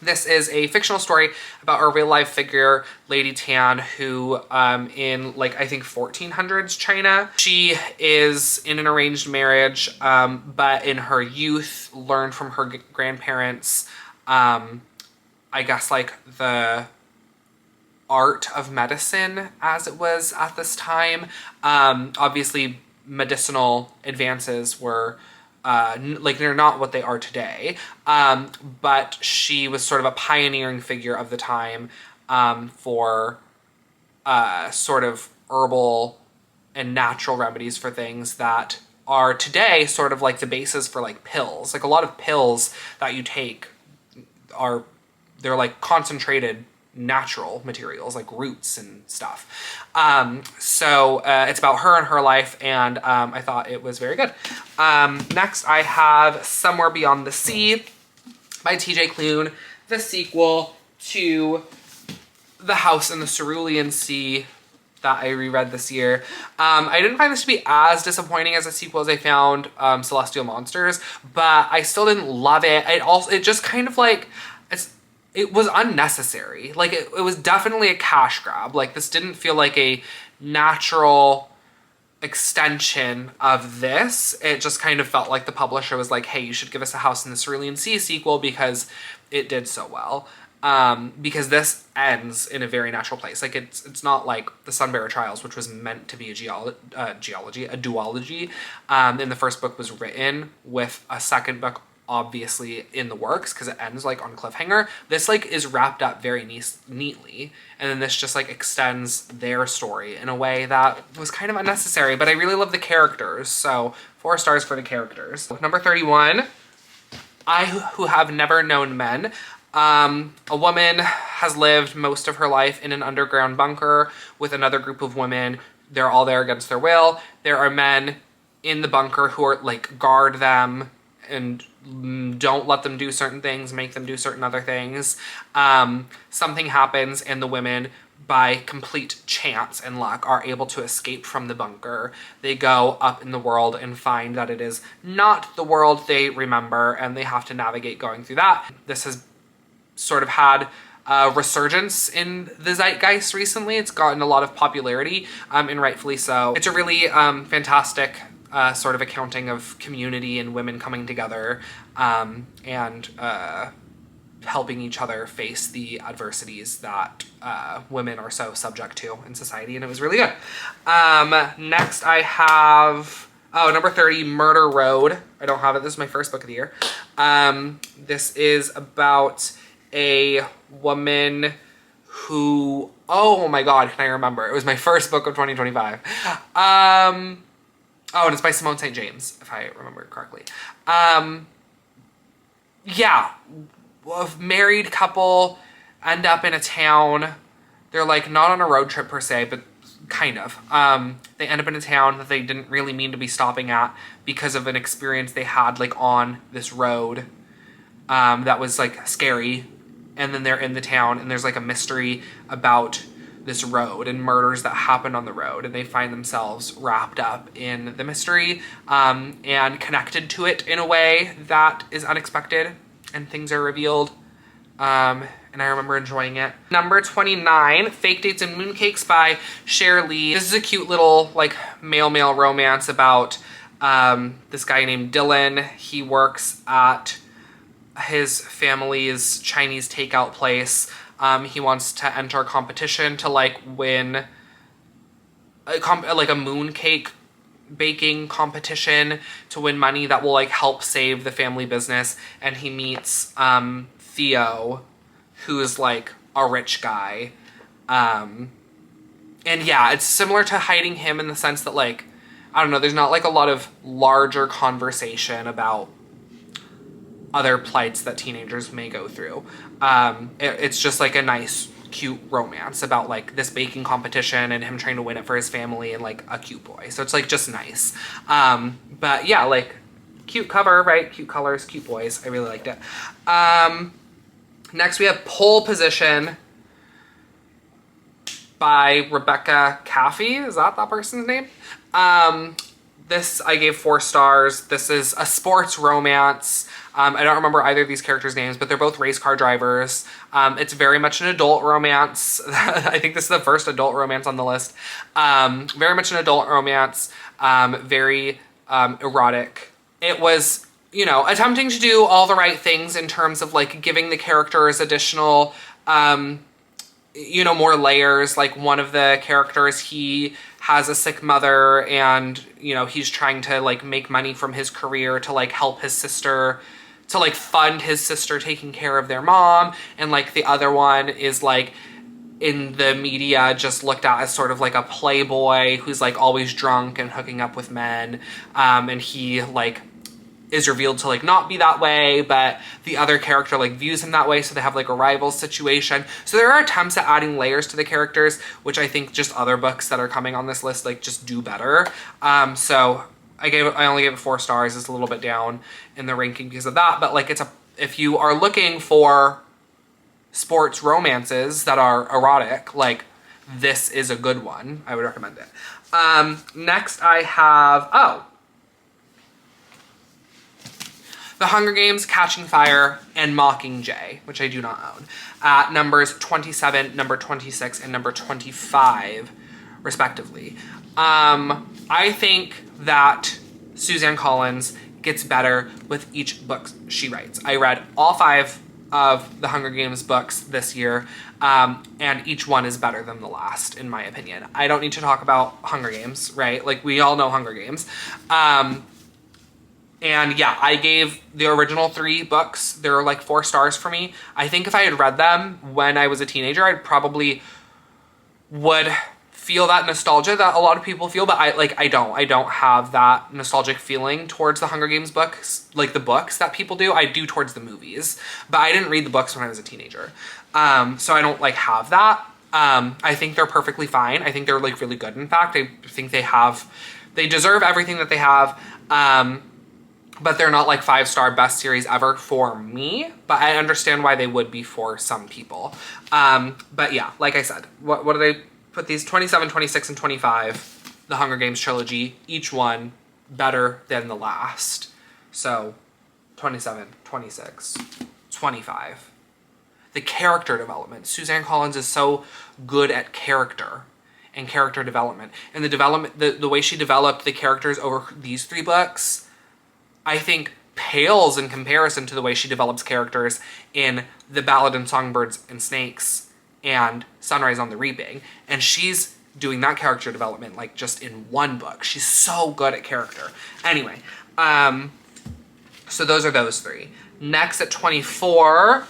This is a fictional story about a real life figure, Lady Tan, who in like I think 1400s China, she is in an arranged marriage, but in her youth learned from her grandparents, I guess like the art of medicine as it was at this time. Obviously medicinal advances were like they're not what they are today, but she was sort of a pioneering figure of the time for sort of herbal and natural remedies for things that are today sort of like the basis for like pills. Like a lot of pills that you take they're like concentrated natural materials like roots and stuff. So it's about her and her life, and I thought it was very good. Next I have Somewhere Beyond the Sea by TJ Klune, the sequel to The House in the Cerulean Sea that I reread this year. I didn't find this to be as disappointing as a sequel as I found Celestial Monsters, but I still didn't love it. It just kind of like, it was unnecessary. Like it was definitely a cash grab. Like this didn't feel like a natural extension of this. It just kind of felt like the publisher was like, hey, you should give us a House in the Cerulean Sea sequel because it did so well. Because this ends in a very natural place. Like it's not like the Sunbearer Trials, which was meant to be a duology. And the first book was written with a second book obviously in the works because it ends like on a cliffhanger. This like is wrapped up very neatly, and then this just like extends their story in a way that was kind of unnecessary, but I really love the characters, so 4 stars for the characters. Number 31, I Who Have Never Known Men. A woman has lived most of her life in an underground bunker with another group of women. They're all there against their will. There are men in the bunker who are like guard them and don't let them do certain things, make them do certain other things. Something happens and the women, by complete chance and luck, are able to escape from the bunker. They go up in the world and find that it is not the world they remember, and they have to navigate going through that. This has sort of had a resurgence in the zeitgeist recently. It's gotten a lot of popularity, and rightfully so. It's a really fantastic sort of accounting of community and women coming together and helping each other face the adversities that women are so subject to in society, and it was really good. Next I have, number 30, Murder Road. I don't have it. This is my first book of the year. This is about a woman who, oh my god, can I remember? It was my first book of 2025. Oh, and it's by Simone St. James, if I remember correctly. Yeah, a married couple end up in a town. They're like not on a road trip per se, but kind of. They end up in a town that they didn't really mean to be stopping at because of an experience they had like on this road that was like scary. And then they're in the town and there's like a mystery about this road and murders that happen on the road, and they find themselves wrapped up in the mystery and connected to it in a way that is unexpected, and things are revealed, and I remember enjoying it. Number 29, Fake Dates and Mooncakes by Cher Lee. This is a cute little like male-male romance about this guy named Dylan. He works at his family's Chinese takeout place. He wants to enter a competition to like win like a mooncake baking competition to win money that will like help save the family business. And he meets Theo, who is like a rich guy. And yeah, it's similar to Hiding Him in the sense that like, I don't know, there's not like a lot of larger conversation about other plights that teenagers may go through. It's just like a nice, cute romance about like this baking competition and him trying to win it for his family and like a cute boy. So it's like just nice. But yeah, like cute cover, right? Cute colors, cute boys. I really liked it. Next we have Pole Position by Rebecca Caffey. Is that person's name? This I gave 4 stars. This is a sports romance. I don't remember either of these characters' names, but they're both race car drivers. It's very much an adult romance. I think this is the first adult romance on the list. Very much an adult romance, very erotic. It was, you know, attempting to do all the right things in terms of like giving the characters additional, you know, more layers. Like one of the characters, he has a sick mother and, you know, he's trying to like make money from his career to like help his sister, to like fund his sister taking care of their mom. And like the other one is like in the media just looked at as sort of like a playboy who's like always drunk and hooking up with men. And he like is revealed to like not be that way, but the other character like views him that way, so they have like a rival situation. So there are attempts at adding layers to the characters, which I think just other books that are coming on this list like just do better. So I only gave it 4 stars. It's a little bit down in the ranking because of that, but like if you are looking for sports romances that are erotic, like this is a good one. I would recommend it. Next I have, The Hunger Games, Catching Fire, and Mockingjay, which I do not own, at numbers 27, number 26, and number 25, respectively. I think that Suzanne Collins gets better with each book she writes. I read all 5 of the Hunger Games books this year, and each one is better than the last, in my opinion. I don't need to talk about Hunger Games, right? Like, we all know Hunger Games. And yeah, I gave the original 3 books, they're like 4 stars for me. I think if I had read them when I was a teenager, I probably would feel that nostalgia that a lot of people feel, but I don't have that nostalgic feeling towards the Hunger Games books, like the books that people do. I do towards the movies, but I didn't read the books when I was a teenager. So I don't like have that. I think they're perfectly fine. I think they're like really good. In fact, I think they deserve everything that they have. But they're not like 5-star best series ever for me, but I understand why they would be for some people. But yeah, like I said, what did I put these? 27, 26, and 25, the Hunger Games trilogy, each one better than the last. So 27, 26, 25. The character development. Suzanne Collins is so good at character and character development. And the way she developed the characters over these 3 books, I think pales in comparison to the way she develops characters in The Ballad and Songbirds and Snakes and Sunrise on the Reaping. And she's doing that character development like just in 1 book. She's so good at character. Anyway, so those are those 3. Next at 24,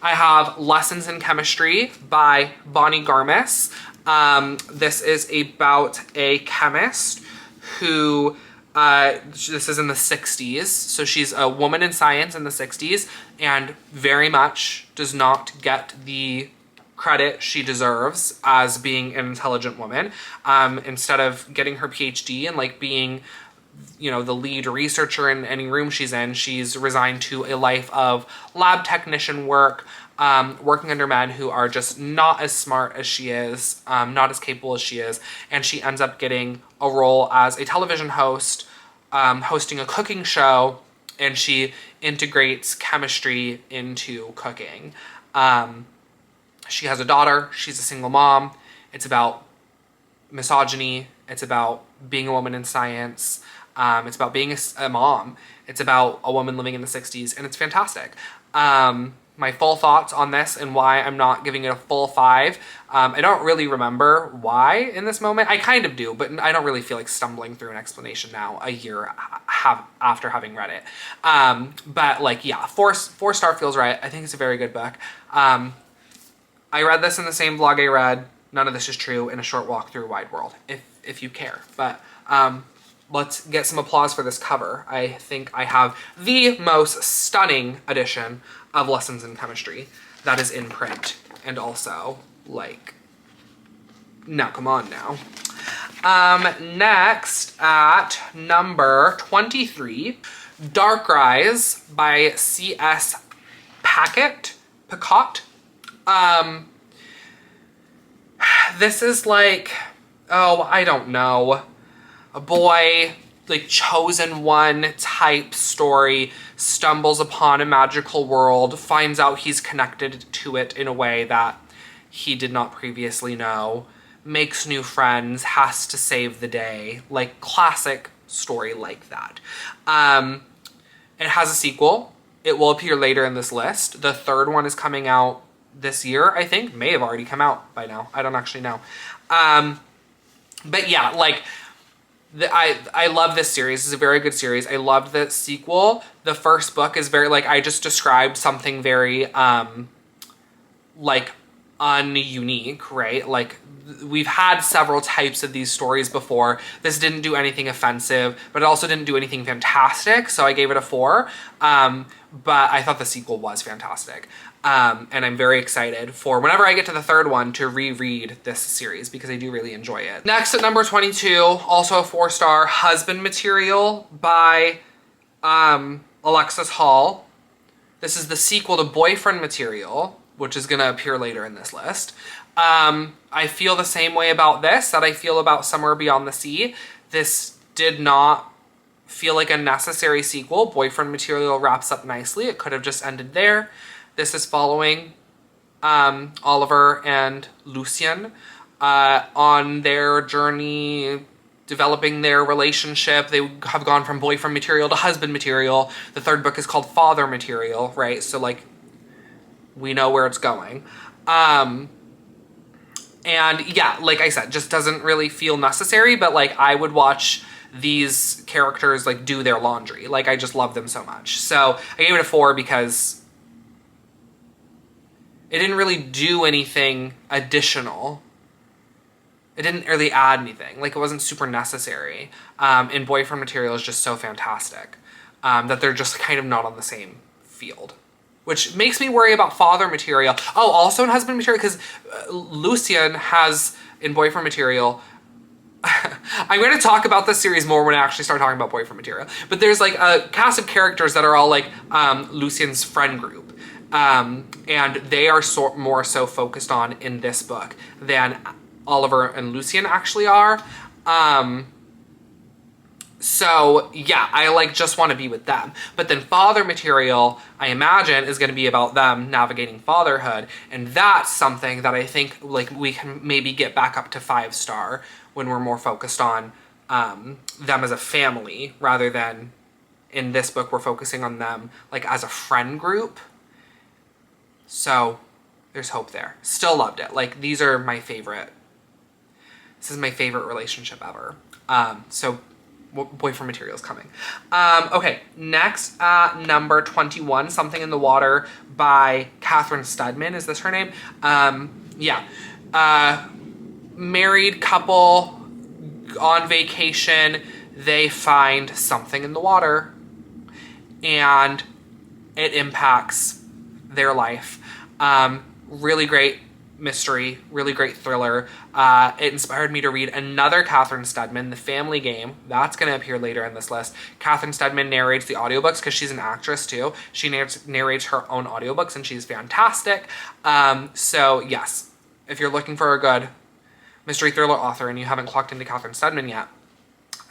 I have Lessons in Chemistry by Bonnie Garmis. This is about a chemist who this is in the 60s, so she's a woman in science in the 60s and very much does not get the credit she deserves as being an intelligent woman. Instead of getting her PhD and like being, you know, the lead researcher in any room she's in, she's resigned to a life of lab technician work, working under men who are just not as smart as she is, not as capable as she is, and she ends up getting a role as a television host, hosting a cooking show, and she integrates chemistry into cooking. She has a daughter, she's a single mom. It's about misogyny, it's about being a woman in science, it's about being a mom, it's about a woman living in the 60s, and it's fantastic. My full thoughts on this and why I'm not giving it a full 5. I don't really remember why in this moment. I kind of do, but I don't really feel like stumbling through an explanation now a year after having read it. But like, yeah, 4-star feels right. I think it's a very good book. I read this in the same vlog I read None of This Is True in a Short Walk Through a Wide World, if you care. But let's get some applause for this cover. I think I have the most stunning edition of Lessons in Chemistry that is in print. And also, like, now come on now. Next at number 23, Darkrise by C.S. Picot. This is like, oh, I don't know. A boy, like chosen one type story, stumbles upon a magical world, finds out he's connected to it in a way that he did not previously know, makes new friends, has to save the day. Like classic story like that. It has a sequel. It will appear later in this list. The third one is coming out this year, I think. May have already come out by now. I don't actually know. But yeah, like, I love this series. It's a very good series. I loved the sequel. The first book is very, like, I just described something very, like, ununique, right? Like, we've had several types of these stories before. This didn't do anything offensive, but it also didn't do anything fantastic, so I gave it a 4. But I thought the sequel was fantastic. And I'm very excited for whenever I get to the third one to reread this series because I do really enjoy it. Next at number 22, also a 4-star, Husband Material by Alexis Hall. This is the sequel to Boyfriend Material, which is gonna appear later in this list. I feel the same way about this that I feel about Somewhere Beyond the Sea. This did not feel like a necessary sequel. Boyfriend Material wraps up nicely. It could have just ended there. This is following Oliver and Lucien on their journey developing their relationship. They have gone from boyfriend material to husband material. The third book is called Father Material, right? So, like, we know where it's going. And yeah, like I said, just doesn't really feel necessary, but like I would watch these characters like do their laundry. Like I just love them so much. So I gave it a 4 because it didn't really do anything additional. It didn't really add anything. Like it wasn't super necessary. And Boyfriend Material is just so fantastic that they're just kind of not on the same field. Which makes me worry about Father Material. Oh, also in Husband Material, because Lucien has, in Boyfriend Material, I'm going to talk about this series more when I actually start talking about Boyfriend Material. But there's like a cast of characters that are all like Lucien's friend group. And they are more so focused on in this book than Oliver and Lucien actually are. So yeah, I like just want to be with them. But then Father Material, I imagine, is going to be about them navigating fatherhood. And that's something that I think like we can maybe get back up to 5-star when we're more focused on them as a family rather than in this book we're focusing on them like as a friend group. So there's hope there. Still loved it. Like these are my favorite. This is my favorite relationship ever. So Boyfriend Material is coming. Okay, next number 21, Something in the Water by Catherine Studman. Is this her name? Yeah. Married couple on vacation. They find something in the water and it impacts their life. Really great mystery, really great thriller. It inspired me to read another Catherine Studman, The Family Game. That's going to appear later in this list. Catherine Studman narrates the audiobooks because she's an actress too. She narrates her own audiobooks and she's fantastic. So yes, if you're looking for a good mystery thriller author and you haven't clocked into Catherine Studman yet,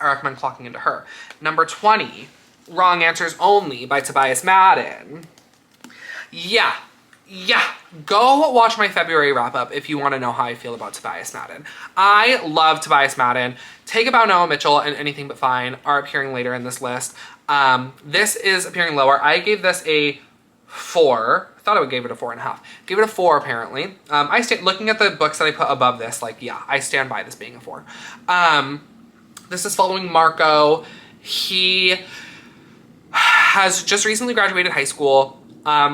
I recommend clocking into her. Number 20, Wrong Answers Only by Tobias Madden. Yeah, go watch my February wrap-up if you want to know how I feel about Tobias Madden. I love Tobias Madden. Take About Noah Mitchell and Anything But Fine are appearing later in this list. This is appearing lower. I gave this a 4. I thought I would give it a 4.5. Gave it a 4 apparently. Looking at the books that I put above this, like yeah, I stand by this being a 4. This is following Marco. He has just recently graduated high school.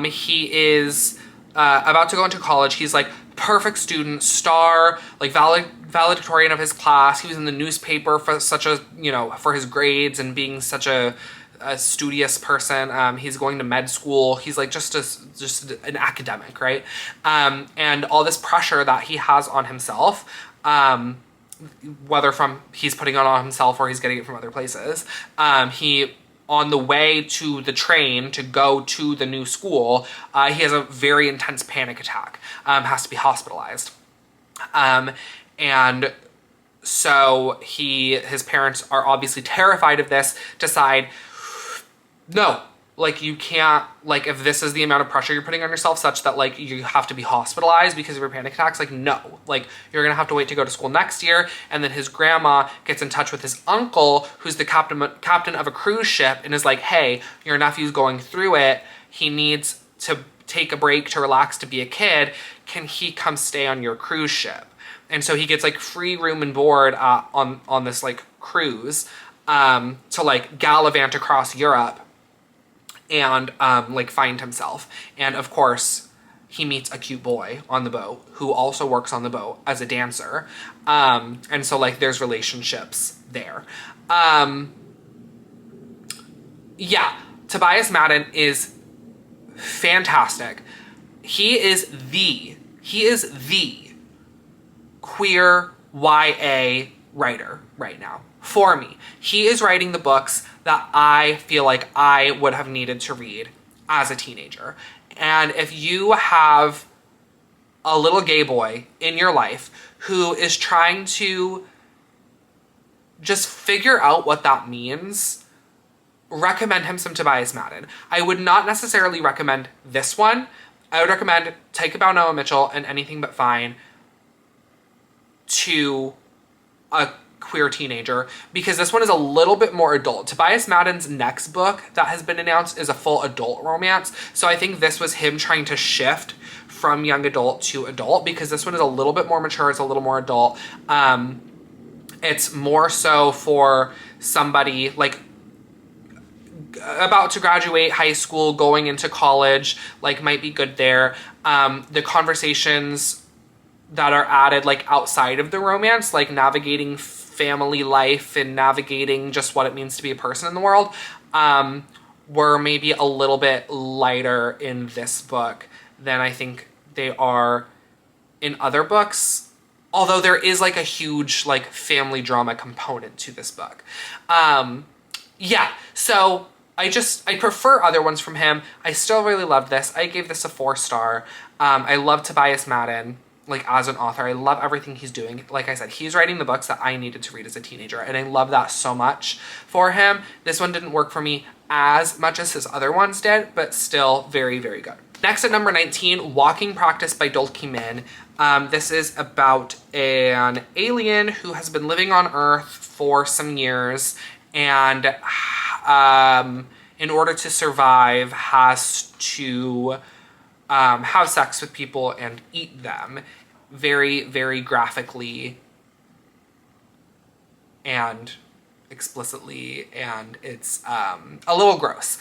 He is about to go into college. He's like perfect student, star, like valedictorian of his class. He was in the newspaper for such a, you know, for his grades and being such a studious person. He's going to med school. He's like just an academic, right? And all this pressure that he has on himself, whether from he's putting it on himself or he's getting it from other places. He on the way to the train to go to the new school, he has a very intense panic attack, has to be hospitalized. And so his parents are obviously terrified of this, decide, no, like you can't, like if this is the amount of pressure you're putting on yourself such that like you have to be hospitalized because of your panic attacks, like no, like you're gonna have to wait to go to school next year. And then his grandma gets in touch with his uncle, who's the captain of a cruise ship, and is like, hey, your nephew's going through it. He needs to take a break to relax, to be a kid. Can he come stay on your cruise ship? And so he gets like free room and board on this like cruise to like gallivant across Europe and like find himself. And of course, he meets a cute boy on the boat who also works on the boat as a dancer. And so like there's relationships there. Yeah, Tobias Madden is fantastic. He is the queer YA writer right now for me. He is writing the books that I feel like I would have needed to read as a teenager. And if you have a little gay boy in your life who is trying to just figure out what that means, recommend him some Tobias Madden. I would not necessarily recommend this one. I would recommend Take About Noah Mitchell and Anything But Fine to a queer teenager, because this one is a little bit more adult. Tobias Madden's next book that has been announced is a full adult romance. So I think this was him trying to shift from young adult to adult, because this one is a little bit more mature. It's a little more adult. It's more so for somebody like about to graduate high school, going into college, like might be good there. The conversations that are added like outside of the romance, like navigating family life and navigating just what it means to be a person in the world, were maybe a little bit lighter in this book than I think they are in other books. Although there is like a huge like family drama component to this book. Yeah, so I prefer other ones from him. I still really love this. I gave this a 4-star. I love Tobias Madden, like as an author. I love everything he's doing. Like I said, he's writing the books that I needed to read as a teenager, and I love that so much for him. This one didn't work for me as much as his other ones did, but still very, very good. Next at number 19, Walking Practice by Dolki Min. This is about an alien who has been living on Earth for some years, and in order to survive has to have sex with people and eat them very, very graphically and explicitly, and it's a little gross.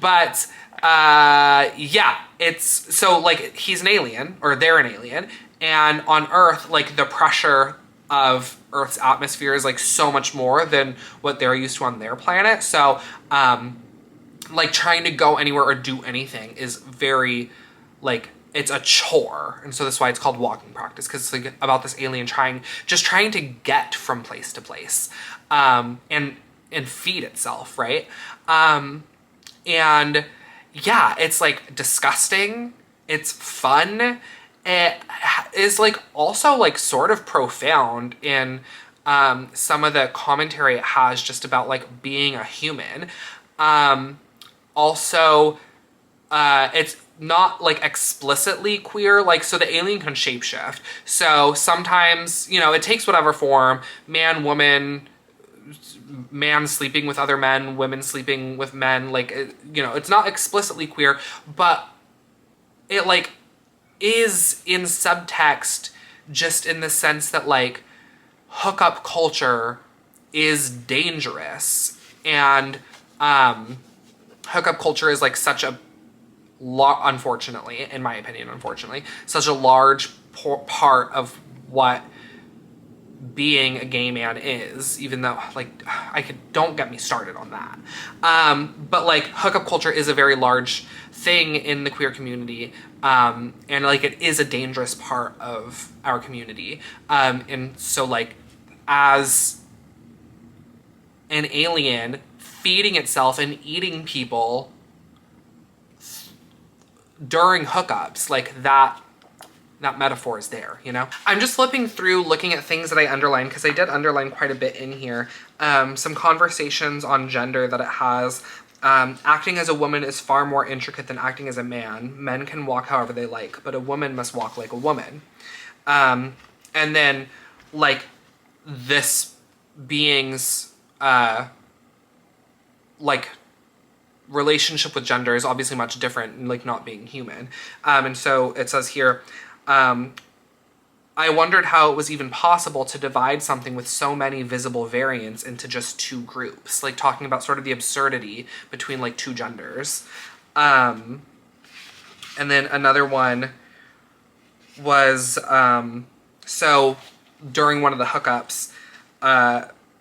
But yeah, it's so like he's an alien, or they're an alien, and on Earth, like the pressure of Earth's atmosphere is like so much more than what they're used to on their planet. So like trying to go anywhere or do anything is very like, it's a chore. And so that's why it's called Walking Practice, because it's like about this alien trying to get from place to place, and feed itself, right? And yeah, it's like disgusting. It's fun. It is like also like sort of profound in some of the commentary it has just about like being a human. Also, it's not like explicitly queer, like, so the alien can shapeshift. So sometimes, you know, it takes whatever form, man, woman, man sleeping with other men, women sleeping with men, like, you know, it's not explicitly queer, but it like is in subtext, just in the sense that like hookup culture is dangerous, and hookup culture is like such a unfortunately, in my opinion, such a large part of what being a gay man is, even though like don't get me started on that. But like hookup culture is a very large thing in the queer community, and like it is a dangerous part of our community. And so like as an alien feeding itself and eating people during hookups, like that metaphor is there, you know? I'm just flipping through looking at things that I underlined, because I did underline quite a bit in here. Some conversations on gender that it has. Acting as a woman is far more intricate than acting as a man. Men can walk however they like, but a woman must walk like a woman. And then, like, this being's, like, relationship with gender is obviously much different, like not being human. And so it says here, I wondered how it was even possible to divide something with so many visible variants into just two groups, like talking about sort of the absurdity between like two genders. And then another one was, so during one of the hookups,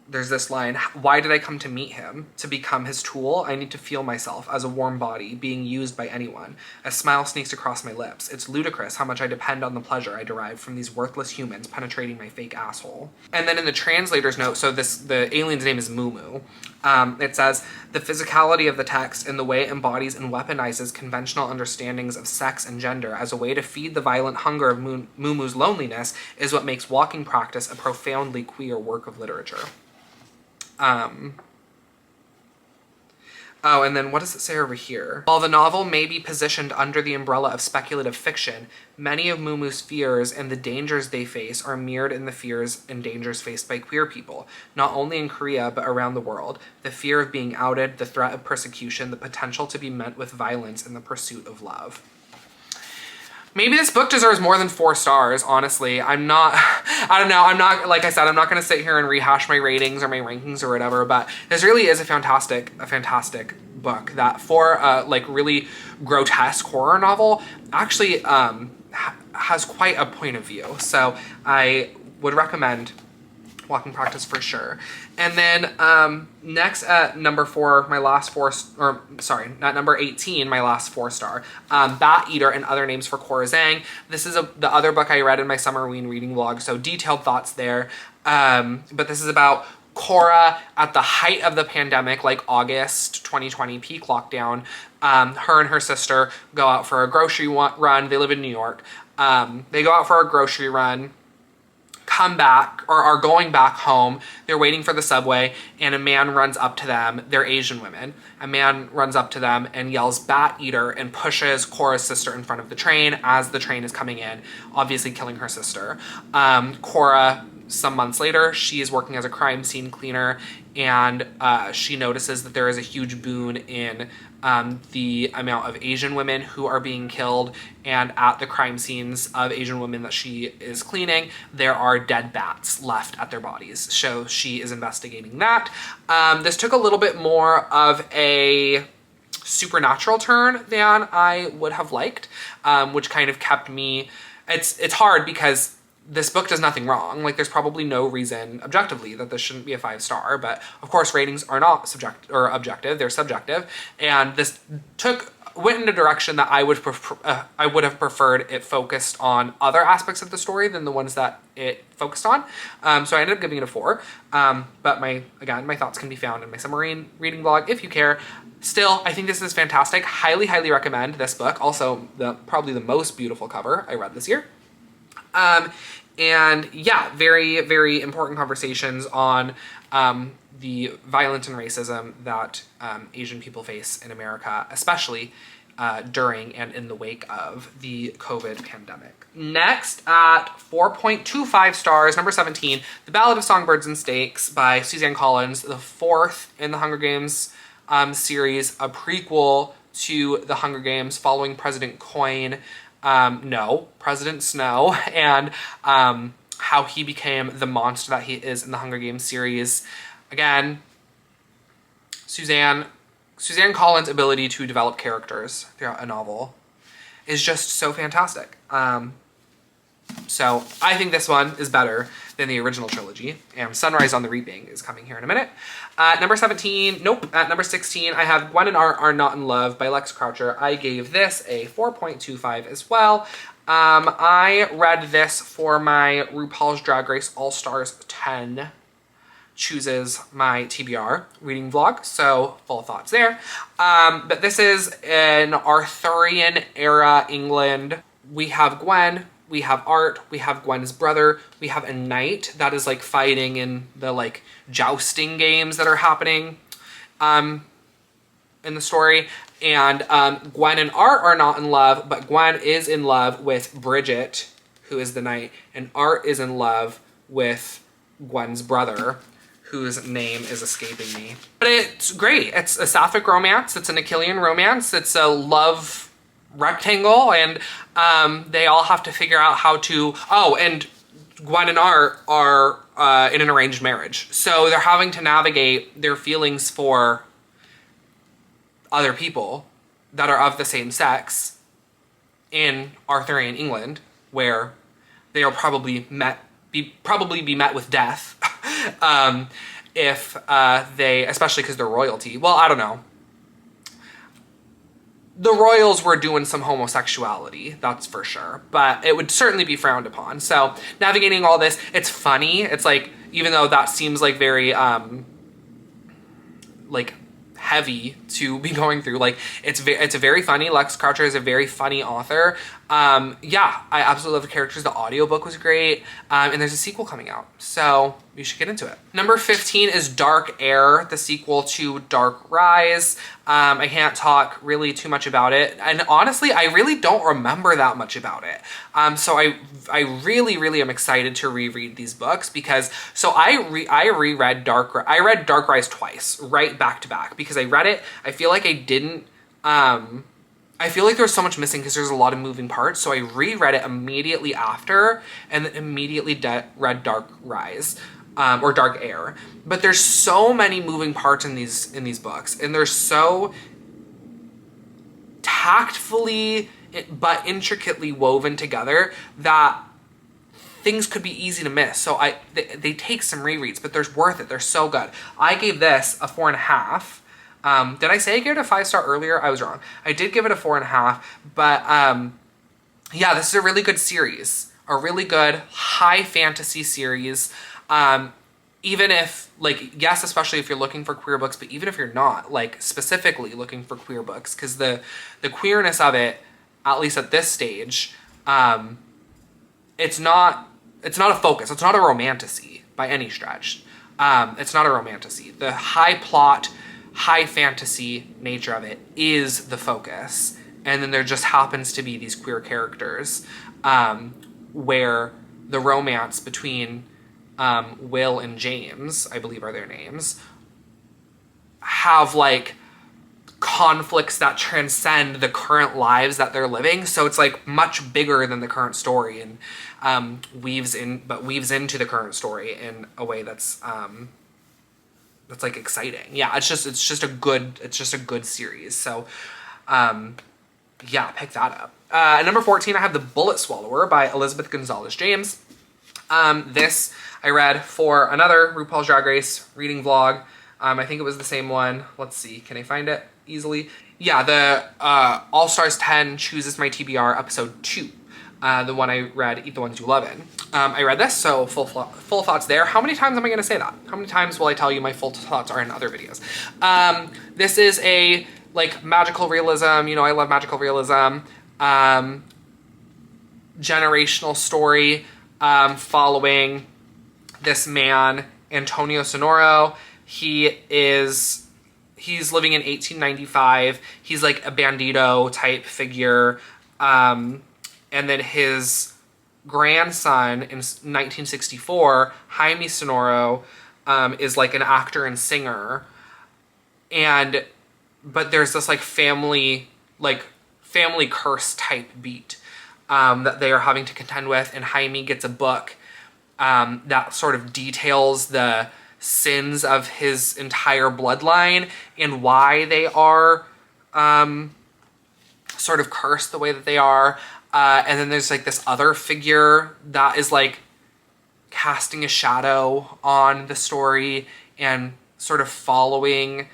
there's this line, why did I come to meet him? To become his tool? I need to feel myself as a warm body being used by anyone. A smile sneaks across my lips. It's ludicrous how much I depend on the pleasure I derive from these worthless humans penetrating my fake asshole. And then in the translator's note, so the alien's name is Mumu. It says, the physicality of the text and the way it embodies and weaponizes conventional understandings of sex and gender as a way to feed the violent hunger of Mumu's loneliness is what makes Walking Practice a profoundly queer work of literature. Oh, and then what does it say over here? While the novel may be positioned under the umbrella of speculative fiction, many of Mumu's fears and the dangers they face are mirrored in the fears and dangers faced by queer people, not only in Korea, but around the world. The fear of being outed, the threat of persecution, the potential to be met with violence in the pursuit of love. Maybe this book deserves more than 4 stars, honestly. I don't know, I'm not, like I said, I'm not gonna sit here and rehash my ratings or my rankings or whatever, but this really is a fantastic book that for a like really grotesque horror novel actually has quite a point of view. So I would recommend Walking Practice for sure. And then next at number 4, my last 4, or sorry, not number 18, my last 4 star, Bat Eater and Other Names for Cora Zhang. This is the other book I read in my Summerween reading vlog, so detailed thoughts there. But this is about Cora at the height of the pandemic, like August 2020 peak lockdown. Her and her sister go out for a grocery run. They live in New York. They go out for a grocery run, come back, or are going back home. They're waiting for the subway, and a man runs up to them. They're Asian women. A man runs up to them and yells Bat Eater and pushes Cora's sister in front of the train as the train is coming in, obviously killing her sister. Cora, some months later, she is working as a crime scene cleaner, and she notices that there is a huge boon in the amount of Asian women who are being killed, and at the crime scenes of Asian women that she is cleaning, there are dead bats left at their bodies. So she is investigating that. This took a little bit more of a supernatural turn than I would have liked, which kind of kept me, it's hard because this book does nothing wrong. Like, there's probably no reason objectively that this shouldn't be a 5-star, but of course ratings are not objective, they're subjective. And this went in a direction that I would have preferred it focused on other aspects of the story than the ones that it focused on. So I ended up giving it a 4. But my thoughts can be found in my Summerween reading vlog if you care. Still, I think this is fantastic. Highly, highly recommend this book. Also, probably the most beautiful cover I read this year. And yeah, very, very important conversations on the violence and racism that Asian people face in America, especially during and in the wake of the COVID pandemic. Next, at 4.25 stars, number 17, The Ballad of Songbirds and Snakes by Suzanne Collins, the 4th in the Hunger Games series, a prequel to the Hunger Games following President Coin. President Snow, and how he became the monster that he is in the Hunger Games series. Again, Suzanne Collins' ability to develop characters throughout a novel is just so fantastic. So I think this one is better than the original trilogy, and Sunrise on the Reaping is coming here in a minute. At number 17, at number 16, I have Gwen and Art Are Not in Love by Lex Croucher. I gave this a 4.25 as well. I read this for my RuPaul's Drag Race All-Stars 10 chooses my TBR reading vlog, so full thoughts there. But this is in Arthurian era England. We have Gwen, we have Art, we have Gwen's brother, we have a knight that is like fighting in the like jousting games that are happening in the story. And Gwen and Art are not in love, but Gwen is in love with Bridget, who is the knight, and Art is in love with Gwen's brother, whose name is escaping me. But it's great. It's a sapphic romance. It's an Achillean romance. It's a love rectangle, and they all have to figure out how to... Oh, and Gwen and Art are in an arranged marriage. So they're having to navigate their feelings for other people that are of the same sex in Arthurian England, where they'll probably be met with death if they, especially because they're royalty. Well, I don't know. The royals were doing some homosexuality, that's for sure, but it would certainly be frowned upon. So navigating all this, it's funny. It's like, even though that seems like very like heavy to be going through, like it's a very funny. Lex Croucher is a very funny author. Yeah, I absolutely love the characters. The audiobook was great, and there's a sequel coming out, so you should get into it. Number 15 is Dark Air, the sequel to Dark Rise. I can't talk really too much about it, and honestly, I really don't remember that much about it. So I really am excited to reread these books, because I reread I read Dark Rise twice, right back to back, because I read it. I feel like I didn't. I feel like there was so much missing because there's a lot of moving parts. So I reread it immediately after, and then immediately read Dark Rise. Or Dark Air. But there's so many moving parts in these books, and they're so tactfully but intricately woven together that things could be easy to miss. So they take some rereads, but they're worth it. They're so good. I gave this a 4.5. Did I say I gave it a 5-star earlier? I was wrong. I did give it a 4.5, but yeah, this is a really good series. A really good high fantasy series. Even if, like, yes, especially if you're looking for queer books, but even if you're not, like, specifically looking for queer books, because the queerness of it, at least at this stage, it's not a focus. It's not a romantasy by any stretch. It's not a romantasy. The high plot, high fantasy nature of it is the focus. And then there just happens to be these queer characters, where the romance between Will and James, I believe are their names, have like conflicts that transcend the current lives that they're living. So it's like much bigger than the current story, and weaves into the current story in a way that's like exciting. Yeah, it's just a good series. So yeah, pick that up. At number 14, I have The Bullet Swallower by Elizabeth Gonzalez James. This I read for another RuPaul's Drag Race reading vlog. I think it was the same one. Let's see, can I find it easily? Yeah, the All Stars 10 Chooses My TBR episode 2. The one I read, Eat the Ones You Love In. I read this, so full thoughts there. How many times am I going to say that? How many times will I tell you my full thoughts are in other videos? This is a like magical realism. You know, I love magical realism. Generational story following this man, Antonio Sonoro. He's living in 1895. He's like a bandito type figure. And then his grandson in 1964, Jaime Sonoro, is like an actor and singer. But there's this like family curse type beat that they are having to contend with. And Jaime gets a book that sort of details the sins of his entire bloodline and why they are sort of cursed the way that they are. And then there's like this other figure that is like casting a shadow on the story and sort of following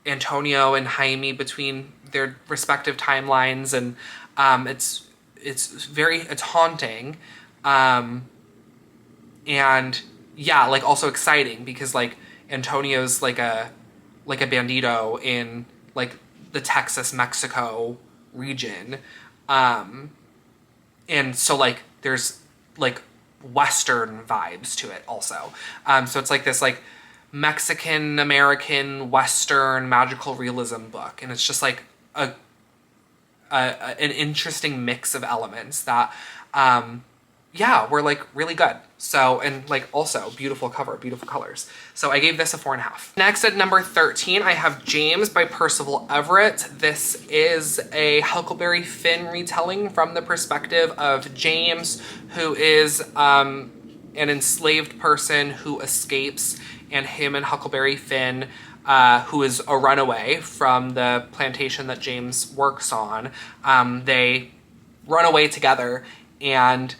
Antonio and Jaime between their respective timelines. And it's haunting. And yeah, like also exciting because like Antonio's like a bandito in like the Texas, Mexico region. and so like there's like Western vibes to it also. So it's like this like Mexican American Western magical realism book, and it's just like an interesting mix of elements that yeah, were like really good. So, and like also beautiful cover, beautiful colors. So I gave this a 4.5. Next at number 13, I have James by Percival Everett. This is a Huckleberry Finn retelling from the perspective of James, who is an enslaved person who escapes, and him and Huckleberry Finn, who is a runaway from the plantation that James works on, they run away together and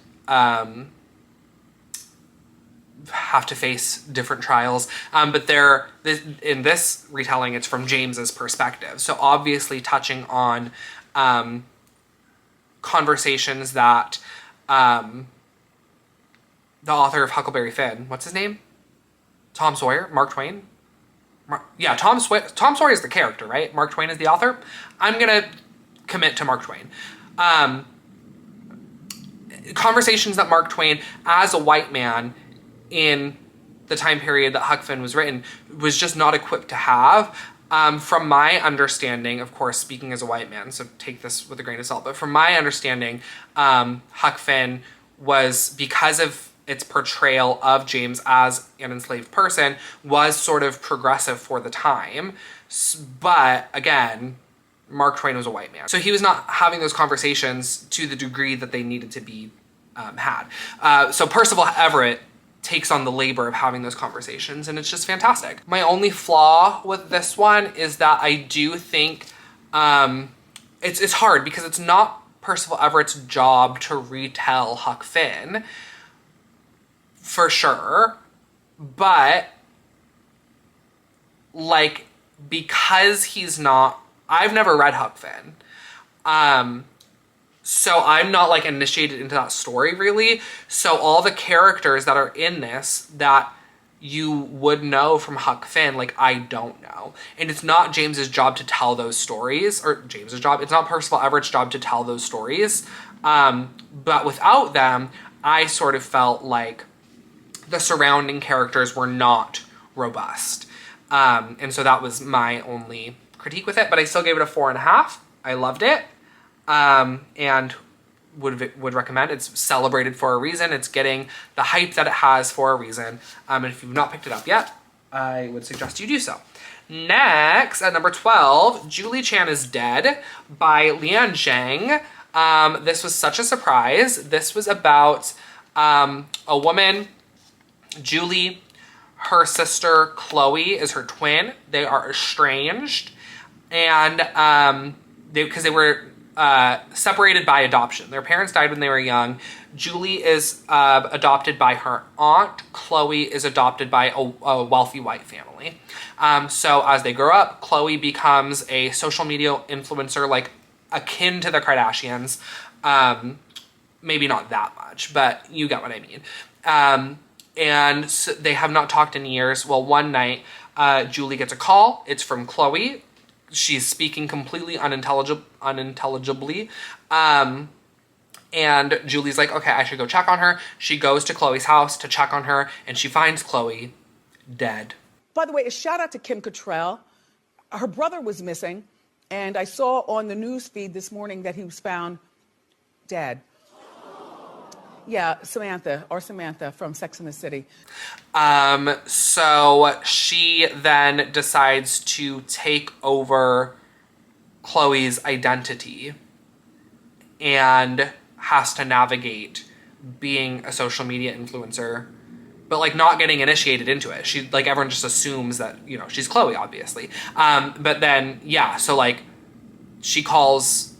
have to face different trials. But in this retelling, it's from James's perspective. So obviously touching on conversations that the author of Huckleberry Finn, what's his name? Tom Sawyer? Mark Twain? Yeah, Tom Sawyer is the character, right? Mark Twain is the author. I'm going to commit to Mark Twain. Conversations that Mark Twain, as a white man in the time period that Huck Finn was written, was just not equipped to have. From my understanding, of course, speaking as a white man, so take this with a grain of salt, but from my understanding, Huck Finn was, because of its portrayal of James as an enslaved person, was sort of progressive for the time. But again, Mark Twain was a white man. So he was not having those conversations to the degree that they needed to be had. So Percival Everett takes on the labor of having those conversations, and it's just fantastic. My only flaw with this one is that I do think it's hard because it's not Percival Everett's job to retell Huck Finn, for sure, but like, because he's not, I've never read Huck Finn. So I'm not like initiated into that story really. So all the characters that are in this that you would know from Huck Finn, like I don't know. And it's not James's job to tell those stories, or James's job, it's not Percival Everett's job to tell those stories. But without them, I sort of felt like the surrounding characters were not robust. And so that was my only critique with it, but I still gave it a 4.5. I loved it, and would recommend. It's celebrated for a reason. It's getting the hype that it has for a reason. And if you've not picked it up yet, I would suggest you do so. Next, at number 12, Julie Chan is Dead by Lian Zhang. This was such a surprise. This was about a woman, Julie. Her sister Chloe is her twin. They are estranged, and because they were separated by adoption. Their parents died when they were young. Julie is adopted by her aunt. Chloe is adopted by a wealthy white family. So as they grow up, Chloe becomes a social media influencer, like akin to the Kardashians. Maybe not that much, but you get what I mean. And so they have not talked in years. Well, one night, Julie gets a call. It's from Chloe. She's speaking completely unintelligibly. And Julie's like, okay, I should go check on her. She goes to Chloe's house to check on her, and she finds Chloe dead. By the way, a shout out to Kim Cattrall. Her brother was missing, and I saw on the news feed this morning that he was found dead. Yeah, Samantha from Sex and the City. So she then decides to take over Chloe's identity and has to navigate being a social media influencer, but like not getting initiated into it. She, like, everyone just assumes that, you know, she's Chloe, obviously. But then, yeah, so like she calls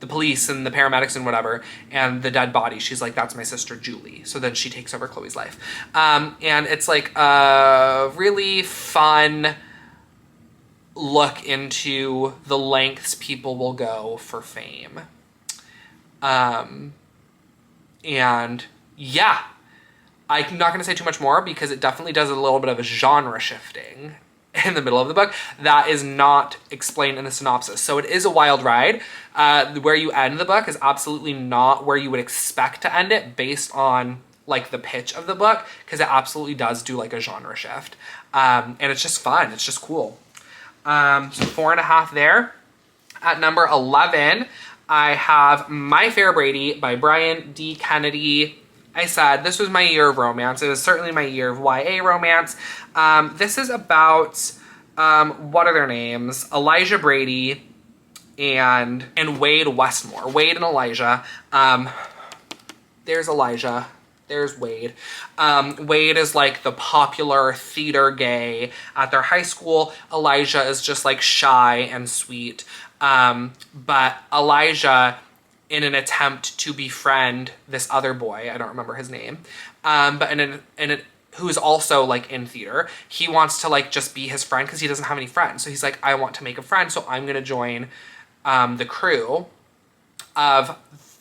the police and the paramedics and whatever, and the dead body, she's like, that's my sister Julie. So then she takes over Chloe's life. And it's like a really fun look into the lengths people will go for fame. And yeah, I'm not going to say too much more because it definitely does a little bit of a genre shifting in the middle of the book that is not explained in the synopsis. So it is a wild ride. Where you end the book is absolutely not where you would expect to end it based on like the pitch of the book, because it absolutely does do like a genre shift. And it's just fun. It's just cool. So 4.5 there. At number 11, I have My Fair Brady by Brian D. Kennedy. I said this was my year of romance. It was certainly my year of YA romance. This is about, what are their names? Elijah Brady and Wade Westmore. Wade and Elijah. There's Elijah. There's Wade. Wade is like the popular theater gay at their high school. Elijah is just like shy and sweet. But Elijah, in an attempt to befriend this other boy, I don't remember his name, but who is also like in theater, he wants to like just be his friend because he doesn't have any friends. So he's like, I want to make a friend, so I'm gonna join the crew of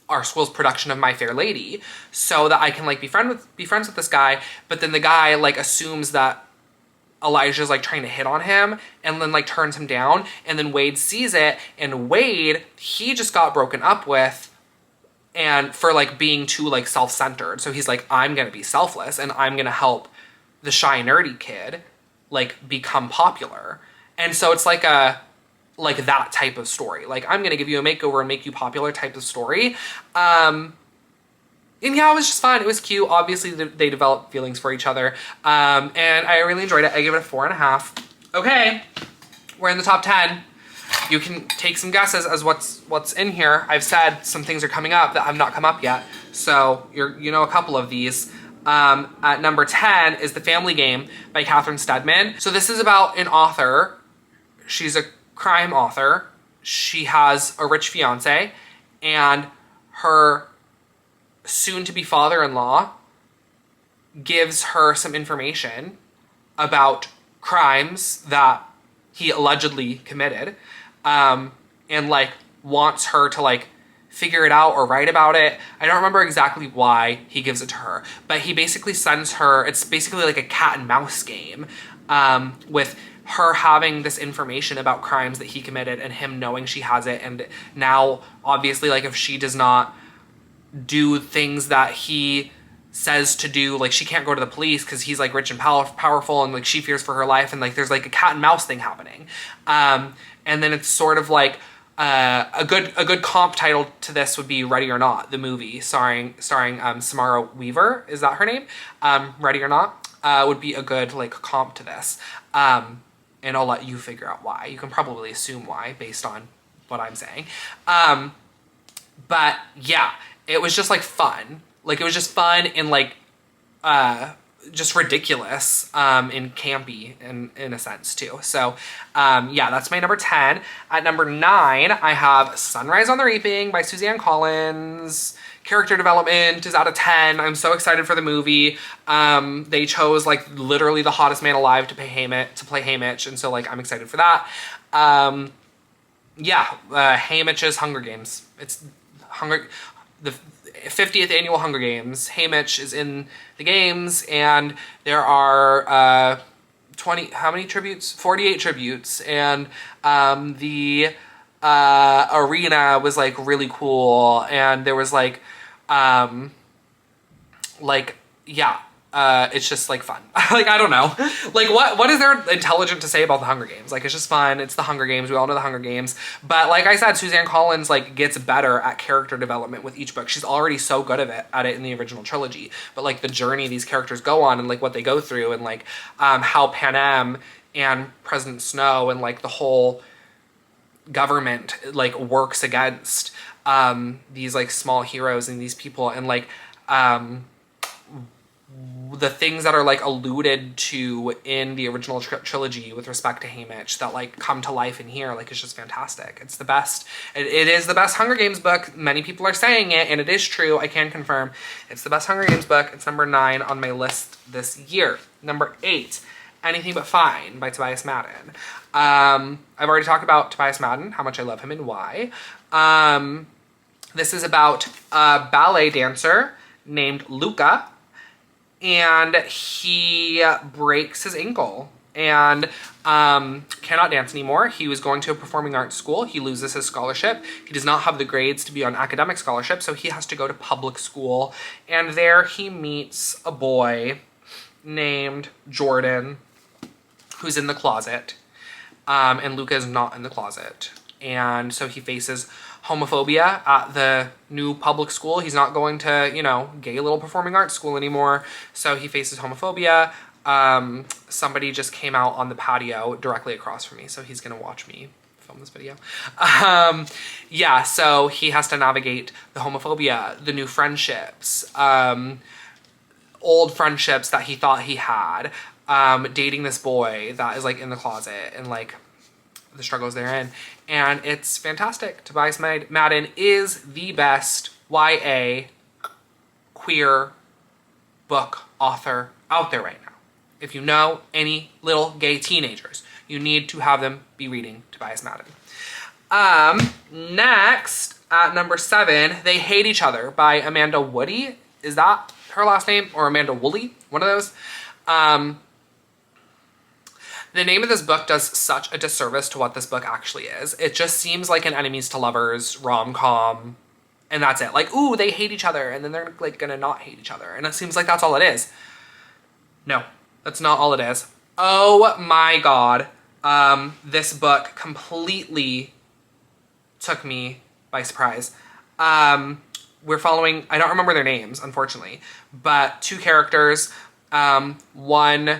our school's production of My Fair Lady so that I can like be friends with this guy. But then the guy like assumes that Elijah's like trying to hit on him and then like turns him down, and then Wade sees it, and Wade, he just got broken up with and for like being too like self-centered. So he's like, I'm gonna be selfless and I'm gonna help the shy nerdy kid like become popular. And so it's like that type of story. Like, I'm gonna give you a makeover and make you popular type of story. And yeah, it was just fun. It was cute. Obviously, they developed feelings for each other. And I really enjoyed it. I give it a 4.5. Okay, we're in the top 10. You can take some guesses as what's in here. I've said some things are coming up that have not come up yet. So you know a couple of these. At number 10 is The Family Game by Catherine Steadman. So this is about an author. She's a crime author. She has a rich fiance, and her soon-to-be father-in-law gives her some information about crimes that he allegedly committed, and like wants her to like figure it out or write about it. I don't remember exactly why he gives it to her, but he basically sends her, it's basically like a cat and mouse game, with her having this information about crimes that he committed and him knowing she has it. And now obviously, like, if she does not do things that he says to do, like, she can't go to the police because he's like rich and powerful, and like she fears for her life, and like there's like a cat and mouse thing happening. And then it's sort of like a good comp title to this would be Ready or Not, the movie starring Samara Weaver, is that her name? Ready or Not would be a good like comp to this. And I'll let you figure out why. You can probably assume why based on what I'm saying. But yeah, it was just like fun. Like, it was just fun and like just ridiculous and campy in a sense too. So yeah, that's my number 10. At number 9, I have Sunrise on the Reaping by Suzanne Collins. Character development is out of 10. I'm so excited for the movie. They chose like literally the hottest man alive to play Haymitch, and so like I'm excited for that. Yeah, Haymitch's Hunger Games. It's the 50th annual Hunger Games. Haymitch is in the games, and there are 48 tributes, and the arena was like really cool, and there was like yeah, it's just like fun. Like, I don't know, like what is there intelligent to say about the Hunger Games? Like, it's just fun. It's the Hunger Games. We all know the Hunger Games. But like I said, Suzanne Collins like gets better at character development with each book. She's already so good at it in the original trilogy. But like the journey these characters go on, and like what they go through, and like how Panem and President Snow and like the whole government like works against these like small heroes and these people, and like the things that are like alluded to in the original trilogy with respect to Haymitch that like come to life in here. Like, it's just fantastic. It's the best. It is the best Hunger Games book. Many people are saying it, and it is true. I can confirm it's the best Hunger Games book. It's number 9 on my list this year. Number 8, Anything But Fine by Tobias Madden. I've already talked about Tobias Madden, how much I love him and why. This is about a ballet dancer named Luca, and he breaks his ankle and cannot dance anymore. He was going to a performing arts school. He loses his scholarship. He does not have the grades to be on academic scholarship, so he has to go to public school. And there he meets a boy named Jordan, who's in the closet, and Luca is not in the closet. And so he faces homophobia at the new public school. He's not going to, you know, gay little performing arts school anymore. So he faces homophobia. Somebody just came out on the patio directly across from me, so he's gonna watch me film this video. Yeah, so he has to navigate the homophobia, the new friendships, old friendships that he thought he had, dating this boy that is like in the closet, and like the struggles therein. And it's fantastic. Tobias Madden is the best YA queer book author out there right now. If you know any little gay teenagers, you need to have them be reading Tobias Madden. Next, at number 7, They Hate Each Other by Amanda Woody. Is that her last name? Or Amanda Woolley? One of those. The name of this book does such a disservice to what this book actually is. It just seems like an enemies to lovers rom-com, and that's it. Like, ooh, they hate each other, and then they're like gonna not hate each other. And it seems like that's all it is. No, that's not all it is. Oh my God. This book completely took me by surprise. We're following, I don't remember their names, unfortunately, but 2 characters. One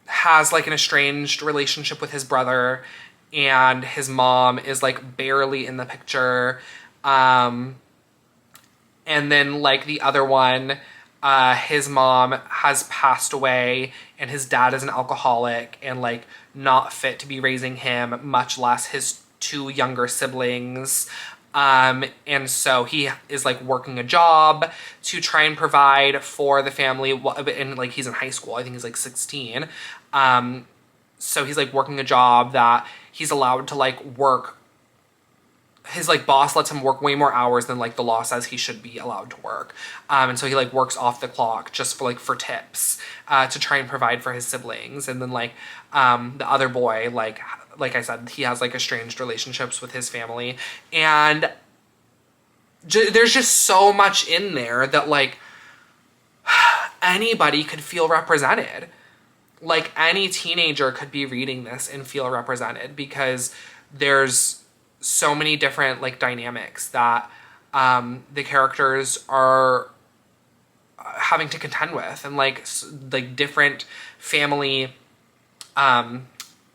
has like an estranged relationship with his brother, and his mom is like barely in the picture. And then like the other one, his mom has passed away, and his dad is an alcoholic and like not fit to be raising him, much less his 2 younger siblings. And so he is like working a job to try and provide for the family, and like he's in high school. I think he's like 16. So he's like working a job that he's allowed to like work. His like boss lets him work way more hours than like the law says he should be allowed to work. And so he like works off the clock just for tips, to try and provide for his siblings. And then like, the other boy, like I said, he has like estranged relationships with his family, and there's just so much in there that like anybody could feel represented. Like any teenager could be reading this and feel represented, because there's so many different like dynamics that the characters are having to contend with, and like different family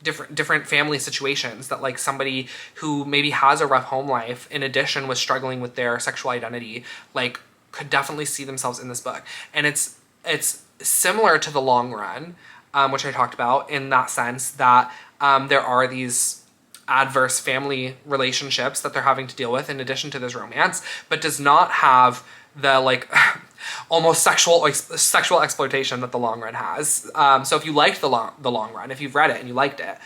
different family situations that like somebody who maybe has a rough home life in addition was struggling with their sexual identity, like could definitely see themselves in this book. And it's similar to The Long Run, which I talked about, in that sense that there are these adverse family relationships that they're having to deal with in addition to this romance, but does not have the like almost sexual exploitation that The Long Run has. So if you liked the long Run, if you've read it and you liked it,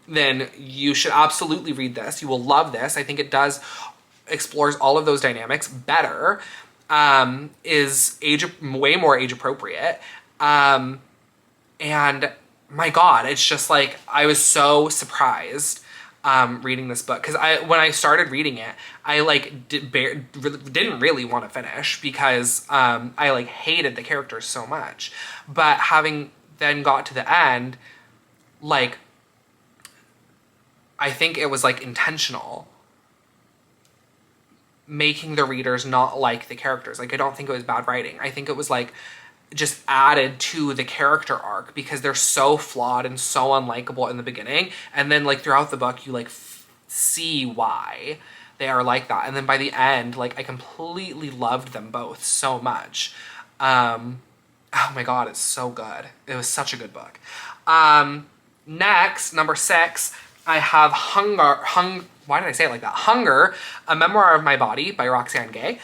then you should absolutely read this. You will love this. I think it explores all of those dynamics better, is way more age appropriate. And my God, it's just like, I was so surprised reading this book, because when I started reading it, I like didn't really want to finish, because I like hated the characters so much. But having then got to the end, like I think it was like intentional, making the readers not like the characters. Like I don't think it was bad writing. I think it was like just added to the character arc, because they're so flawed and so unlikable in the beginning, and then like throughout the book you like see why they are like that, and then by the end like I completely loved them both so much. Oh my God, it's so good. It was such a good book. Next, number 6, I have why did I say it like that? Hunger, A Memoir of My Body by Roxane Gay.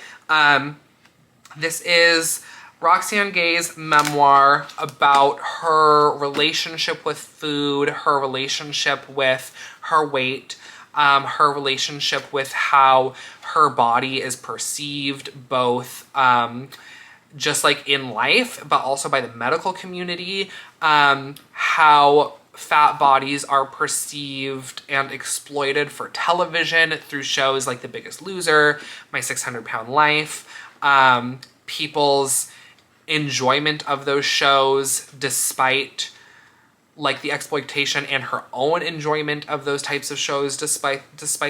This is Roxane Gay's memoir about her relationship with food, her relationship with her weight, her relationship with how her body is perceived, both just like in life, but also by the medical community, how fat bodies are perceived and exploited for television through shows like The Biggest Loser, My 600-Pound Life, people's enjoyment of those shows despite like the exploitation, and her own enjoyment of those types of shows despite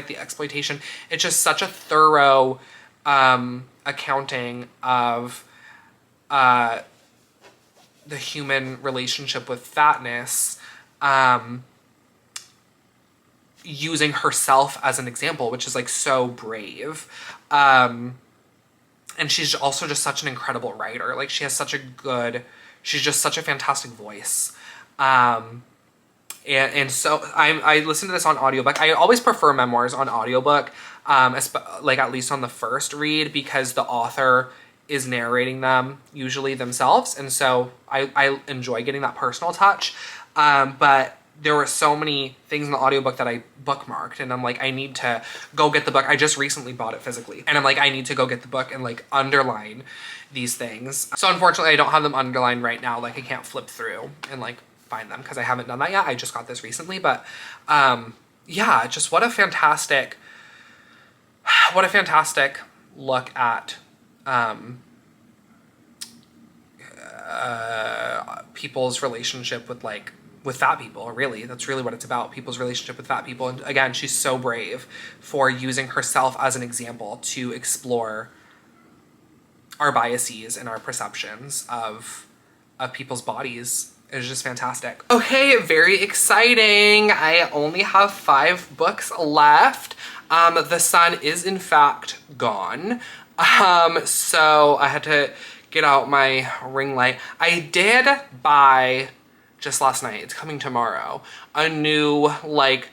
the exploitation. It's just such a thorough accounting of the human relationship with fatness, using herself as an example, which is like so brave. And she's also just such an incredible writer. Like she's just such a fantastic voice. And so I listened to this on audiobook. I always prefer memoirs on audiobook, like at least on the first read, because the author is narrating them usually themselves. And so I enjoy getting that personal touch. But there were so many things in the audiobook that I bookmarked, and I'm like, I need to go get the book. I just recently bought it physically, and I'm like, I need to go get the book and like underline these things. So unfortunately I don't have them underlined right now. Like I can't flip through and like find them because I haven't done that yet. I just got this recently, but yeah, just what a fantastic look at people's relationship with fat people. Really, that's really what it's about, people's relationship with fat people. And again, she's so brave for using herself as an example to explore our biases and our perceptions of people's bodies. It's just fantastic. Okay, very exciting. I only have 5 books left. The sun is in fact gone. So I had to get out my ring light. I did buy, just last night, it's coming tomorrow, a new like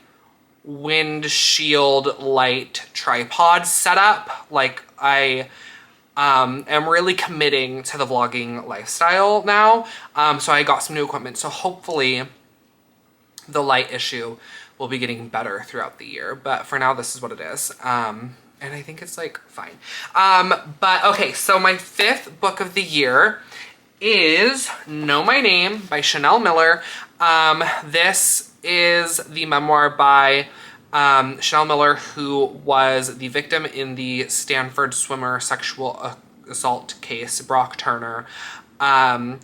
windshield light tripod setup. Like I am really committing to the vlogging lifestyle now. So I got some new equipment. So hopefully the light issue will be getting better throughout the year. But for now, this is what it is. And I think it's like fine. But okay, so my 5th book of the year is Know My Name by Chanel Miller. This is the memoir by Chanel Miller, who was the victim in the Stanford swimmer sexual assault case, Brock Turner. And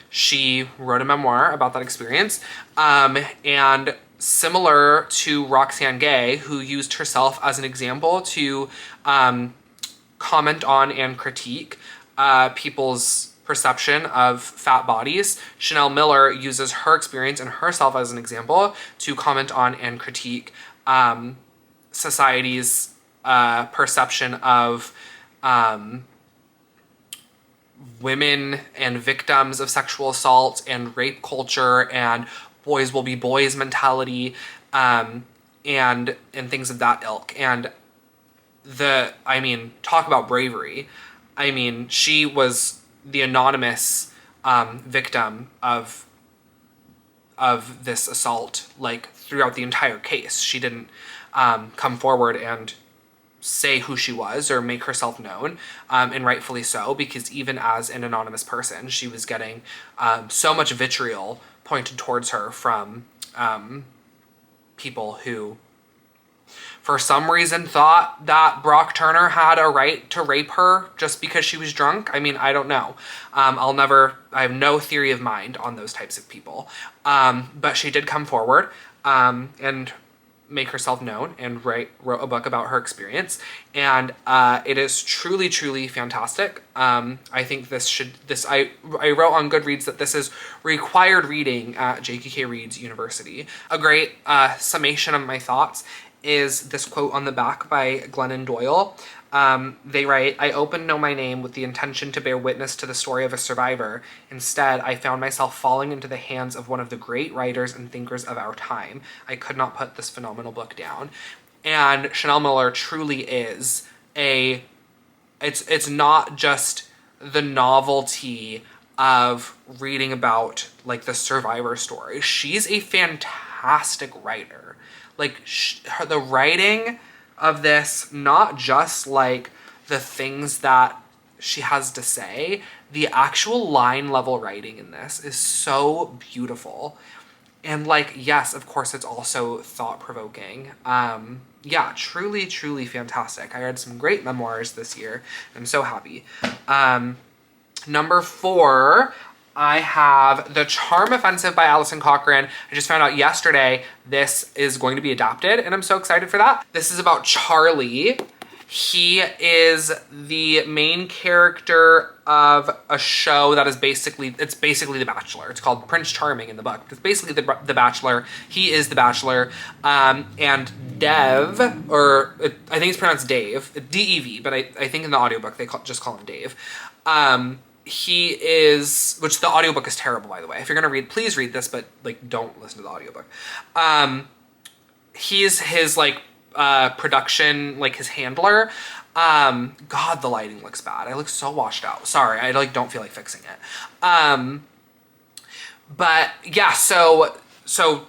she wrote a memoir about that experience. And similar to Roxane Gay, who used herself as an example to comment on and critique people's perception of fat bodies, Chanel Miller uses her experience and herself as an example to comment on and critique society's perception of women and victims of sexual assault and rape culture and boys will be boys mentality, and things of that ilk. And talk about bravery. I mean, she was the anonymous victim of this assault, like throughout the entire case. She didn't come forward and say who she was or make herself known, and rightfully so, because even as an anonymous person, she was getting so much vitriol pointed towards her from people who for some reason thought that Brock Turner had a right to rape her just because she was drunk. I mean, I don't know. I have no theory of mind on those types of people. But she did come forward and make herself known and wrote a book about her experience. And it is truly, truly fantastic. I think I wrote on Goodreads that this is required reading at JKK Reads University. A great summation of my thoughts is this quote on the back by Glennon Doyle. They write, "I opened Know My Name with the intention to bear witness to the story of a survivor. Instead, I found myself falling into the hands of one of the great writers and thinkers of our time. I could not put this phenomenal book down." And Chanel Miller truly is it's not just the novelty of reading about like the survivor story. She's a fantastic writer. Like the writing of this, not just like the things that she has to say. The actual line level writing in this is so beautiful. And like, yes, of course, it's also thought-provoking. Yeah, truly, truly fantastic. I read some great memoirs this year. I'm so happy. Number 4, I have The Charm Offensive by Alison Cochrane. I just found out yesterday this is going to be adapted, and I'm so excited for that. This is about Charlie. He is the main character of a show that is basically The Bachelor. It's called Prince Charming in the book. It's basically the Bachelor. He is the Bachelor. And Dev, or I think it's pronounced Dave, D-E-V, but I think in the audiobook they just call him Dave. He is, which the audiobook is terrible, by the way. If you're gonna read, please read this, but like don't listen to the audiobook. He's his like production, like his handler. God, the lighting looks bad. I look so washed out. Sorry, I like don't feel like fixing it. But yeah, so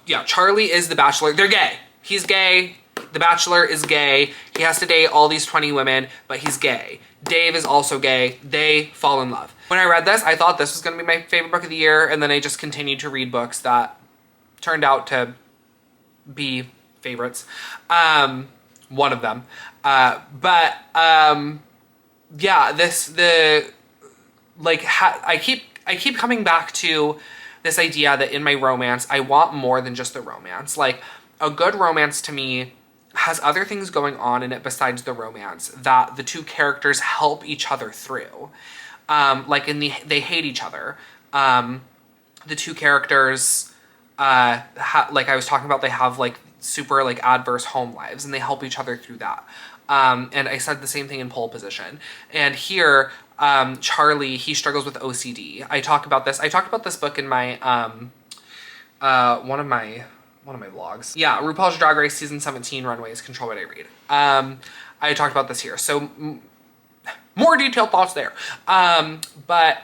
yeah, Charlie is the Bachelor. They're gay. He's gay. The Bachelor is gay. He has to date all these 20 women, but he's gay. Dave is also gay. They fall in love. When I read this, I thought this was going to be my favorite book of the year, and then I just continued to read books that turned out to be favorites. One of them. Yeah, I keep coming back to this idea that in my romance, I want more than just the romance. Like, a good romance to me has other things going on in it besides the romance that the two characters help each other through. Like they hate each other. The two characters, like I was talking about, they have like super like adverse home lives, and they help each other through that. And I said the same thing in Pole Position. And here, Charlie, he struggles with OCD. I talked about this book in my one of my vlogs. Yeah, RuPaul's Drag Race Season 17 Runways Control What I Read. I talked about this here. So more detailed thoughts there. But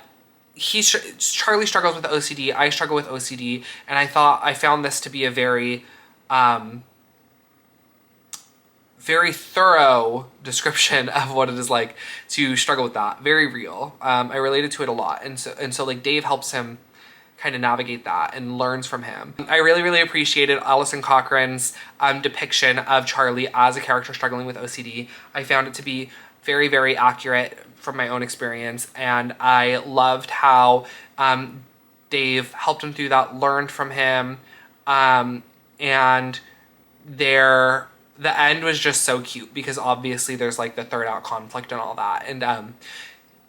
Charlie struggles with OCD. I struggle with OCD. And I found this to be a very thorough description of what it is like to struggle with that. Very real. I related to it a lot. And so like Dave helps him kind of navigate that and learns from him. I really, really appreciated Alison Cochrane's depiction of Charlie as a character struggling with OCD. I found it to be very, very accurate from my own experience, and I loved how Dave helped him through that, learned from him, and the end was just so cute because obviously there's like the third act conflict and all that, and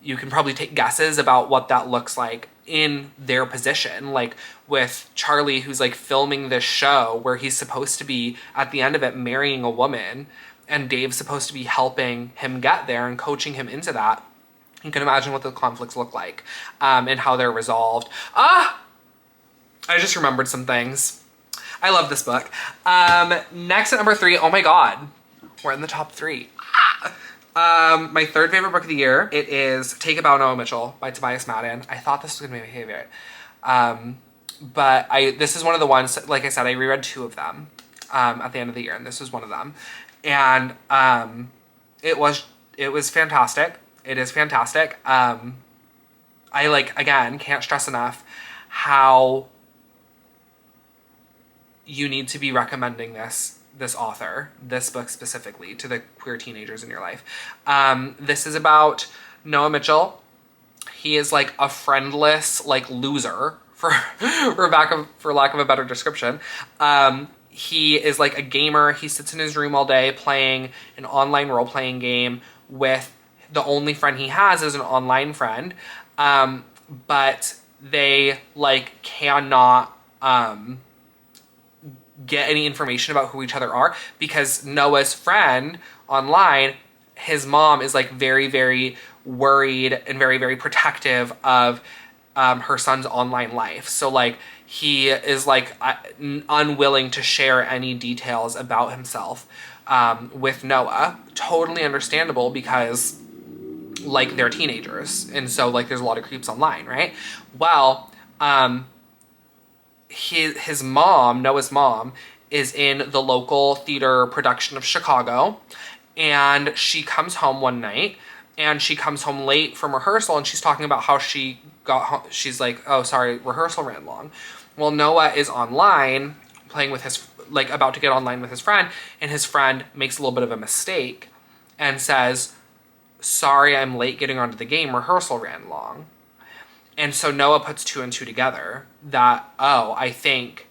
you can probably take guesses about what that looks like in their position, like with Charlie, who's like filming this show where he's supposed to be at the end of it marrying a woman, and Dave's supposed to be helping him get there and coaching him into that. You can imagine what the conflicts look like, and how they're resolved. I just remembered some things. I love this book. Next at number 3, oh my God, we're in the top 3. My third favorite book of the year, it is Take a Bow, Noah Mitchell by Tobias Madden. I thought this was gonna be my favorite. But this is one of the ones, like I said, I reread 2 of them at the end of the year, and this was one of them. And it was fantastic. It is fantastic. I again, can't stress enough how you need to be recommending this author, this book specifically, to the queer teenagers in your life. This is about Noah Mitchell. He is like a friendless, like loser, for lack of a better description. He is like a gamer. He sits in his room all day playing an online role-playing game with the only friend he has is an online friend. But they like cannot get any information about who each other are because Noah's friend online, his mom is like very, very worried and very, very protective of her son's online life. So like he is like unwilling to share any details about himself with Noah. Totally understandable because like they're teenagers, and so like there's a lot of creeps online, right? Well, his mom, Noah's mom, is in the local theater production of Chicago, and she comes home one night and she comes home late from rehearsal, and she's talking about how she got home. She's like, oh, sorry, rehearsal ran long. Well, Noah is online playing with his, like, about to get online with his friend, and his friend makes a little bit of a mistake and says, sorry, I'm late getting onto the game, rehearsal ran long. And so Noah puts two and two together that, oh, I think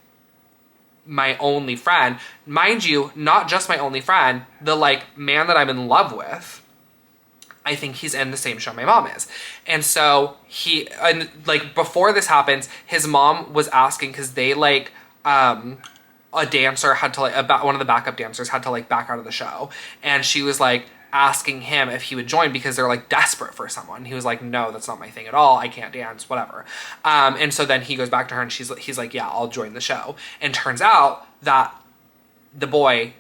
my only friend, mind you, not just my only friend, the, like, man that I'm in love with, I think he's in the same show my mom is. And so and like, before this happens, his mom was asking, because they, like, a dancer had to, like, one of the backup dancers had to, like, back out of the show. And she was, like, asking him if he would join because they're, like, desperate for someone. He was like, no, that's not my thing at all. I can't dance, whatever. And so then he goes back to her, and he's like, yeah, I'll join the show. And turns out that the boy,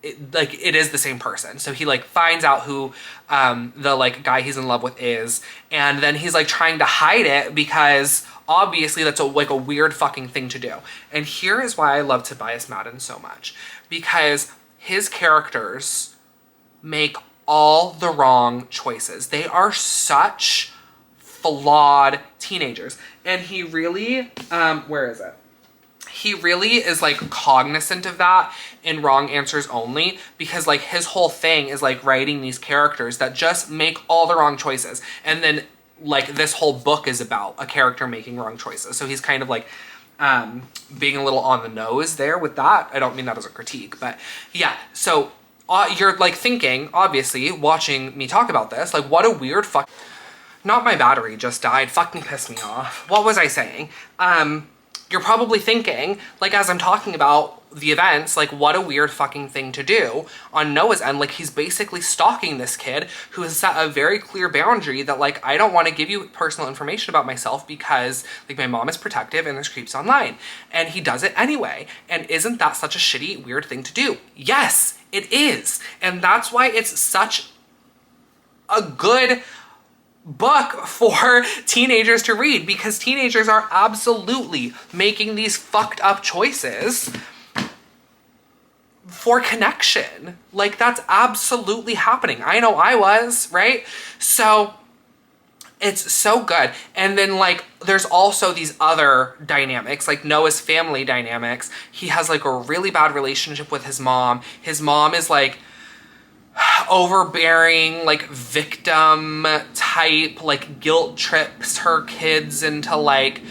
it is the same person. So he, like, finds out who the, like, guy he's in love with is, and then he's, like, trying to hide it because obviously that's like a weird fucking thing to do. And here is why I love Tobias Madden so much, because his characters make all the wrong choices. They are such flawed teenagers. And he really, where is it? He really is, like, cognizant of that in Wrong Answers Only, because, like, his whole thing is, like, writing these characters that just make all the wrong choices. And then, like, this whole book is about a character making wrong choices. So he's kind of, like, being a little on the nose there with that. I don't mean that as a critique, but yeah. So you're, like, thinking, obviously, watching me talk about this, like, what a weird fuck. Not my battery just died. Fucking pissed me off. What was I saying? You're probably thinking, like, as I'm talking about the events, like, what a weird fucking thing to do on Noah's end. Like, he's basically stalking this kid who has set a very clear boundary that, like, I don't want to give you personal information about myself because, like, my mom is protective and there's creeps online. And he does it anyway. And isn't that such a shitty, weird thing to do? Yes, it is. And that's why it's such a good book for teenagers to read, because teenagers are absolutely making these fucked up choices for connection. Like, that's absolutely happening. I know I was, right? So it's so good. And then, like, there's also these other dynamics, like Noah's family dynamics. He has, like, a really bad relationship with his mom. His mom is, like, overbearing, like, victim type, like, guilt trips her kids into, like,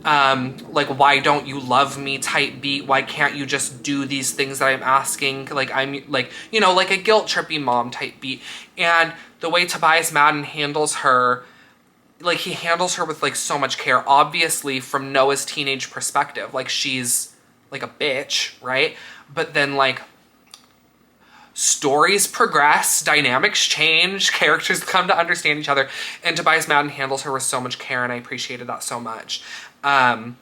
why don't you love me type beat, why can't you just do these things that I'm asking, like, I'm, like, you know, like a guilt trippy mom type beat. And the way Tobias Madden handles her, like, he handles her with, like, so much care, obviously from Noah's teenage perspective, like, she's, like, a bitch, right? But then, like, stories progress, dynamics change, characters come to understand each other, and Tobias Madden handles her with so much care, and I appreciated that so much. And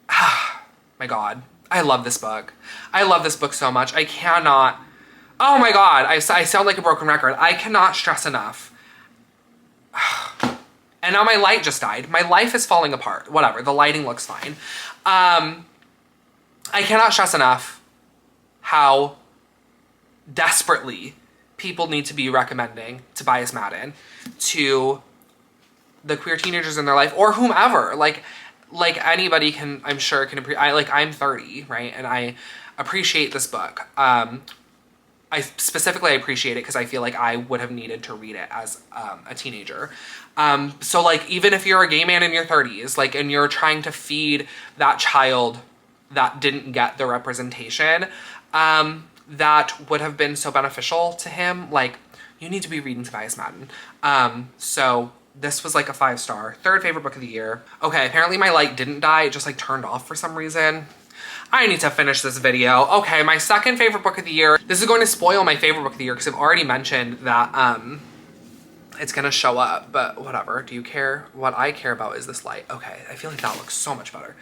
my God, I love this book. I love this book so much. I cannot, oh my God, I sound like a broken record. I cannot stress enough. And now my light just died. My life is falling apart. Whatever, the lighting looks fine. I cannot stress enough how desperately people need to be recommending Tobias Madden to the queer teenagers in their life, or whomever. Like anybody can, I'm sure, can appreciate. I'm 30, right? And I appreciate this book. I specifically appreciate it because I feel like I would have needed to read it as a teenager. So, like, even if you're a gay man in your 30s, like, and you're trying to feed that child that didn't get the representation that would have been so beneficial to him, like, you need to be reading Tobias Madden. So this was, like, a 5-star. Third favorite book of the year. Okay, apparently my light didn't die. It just, like, turned off for some reason. I need to finish this video. Okay, my second favorite book of the year. This is going to spoil my favorite book of the year because I've already mentioned that it's gonna show up, but whatever. Do you care? What I care about is this light. Okay, I feel like that looks so much better.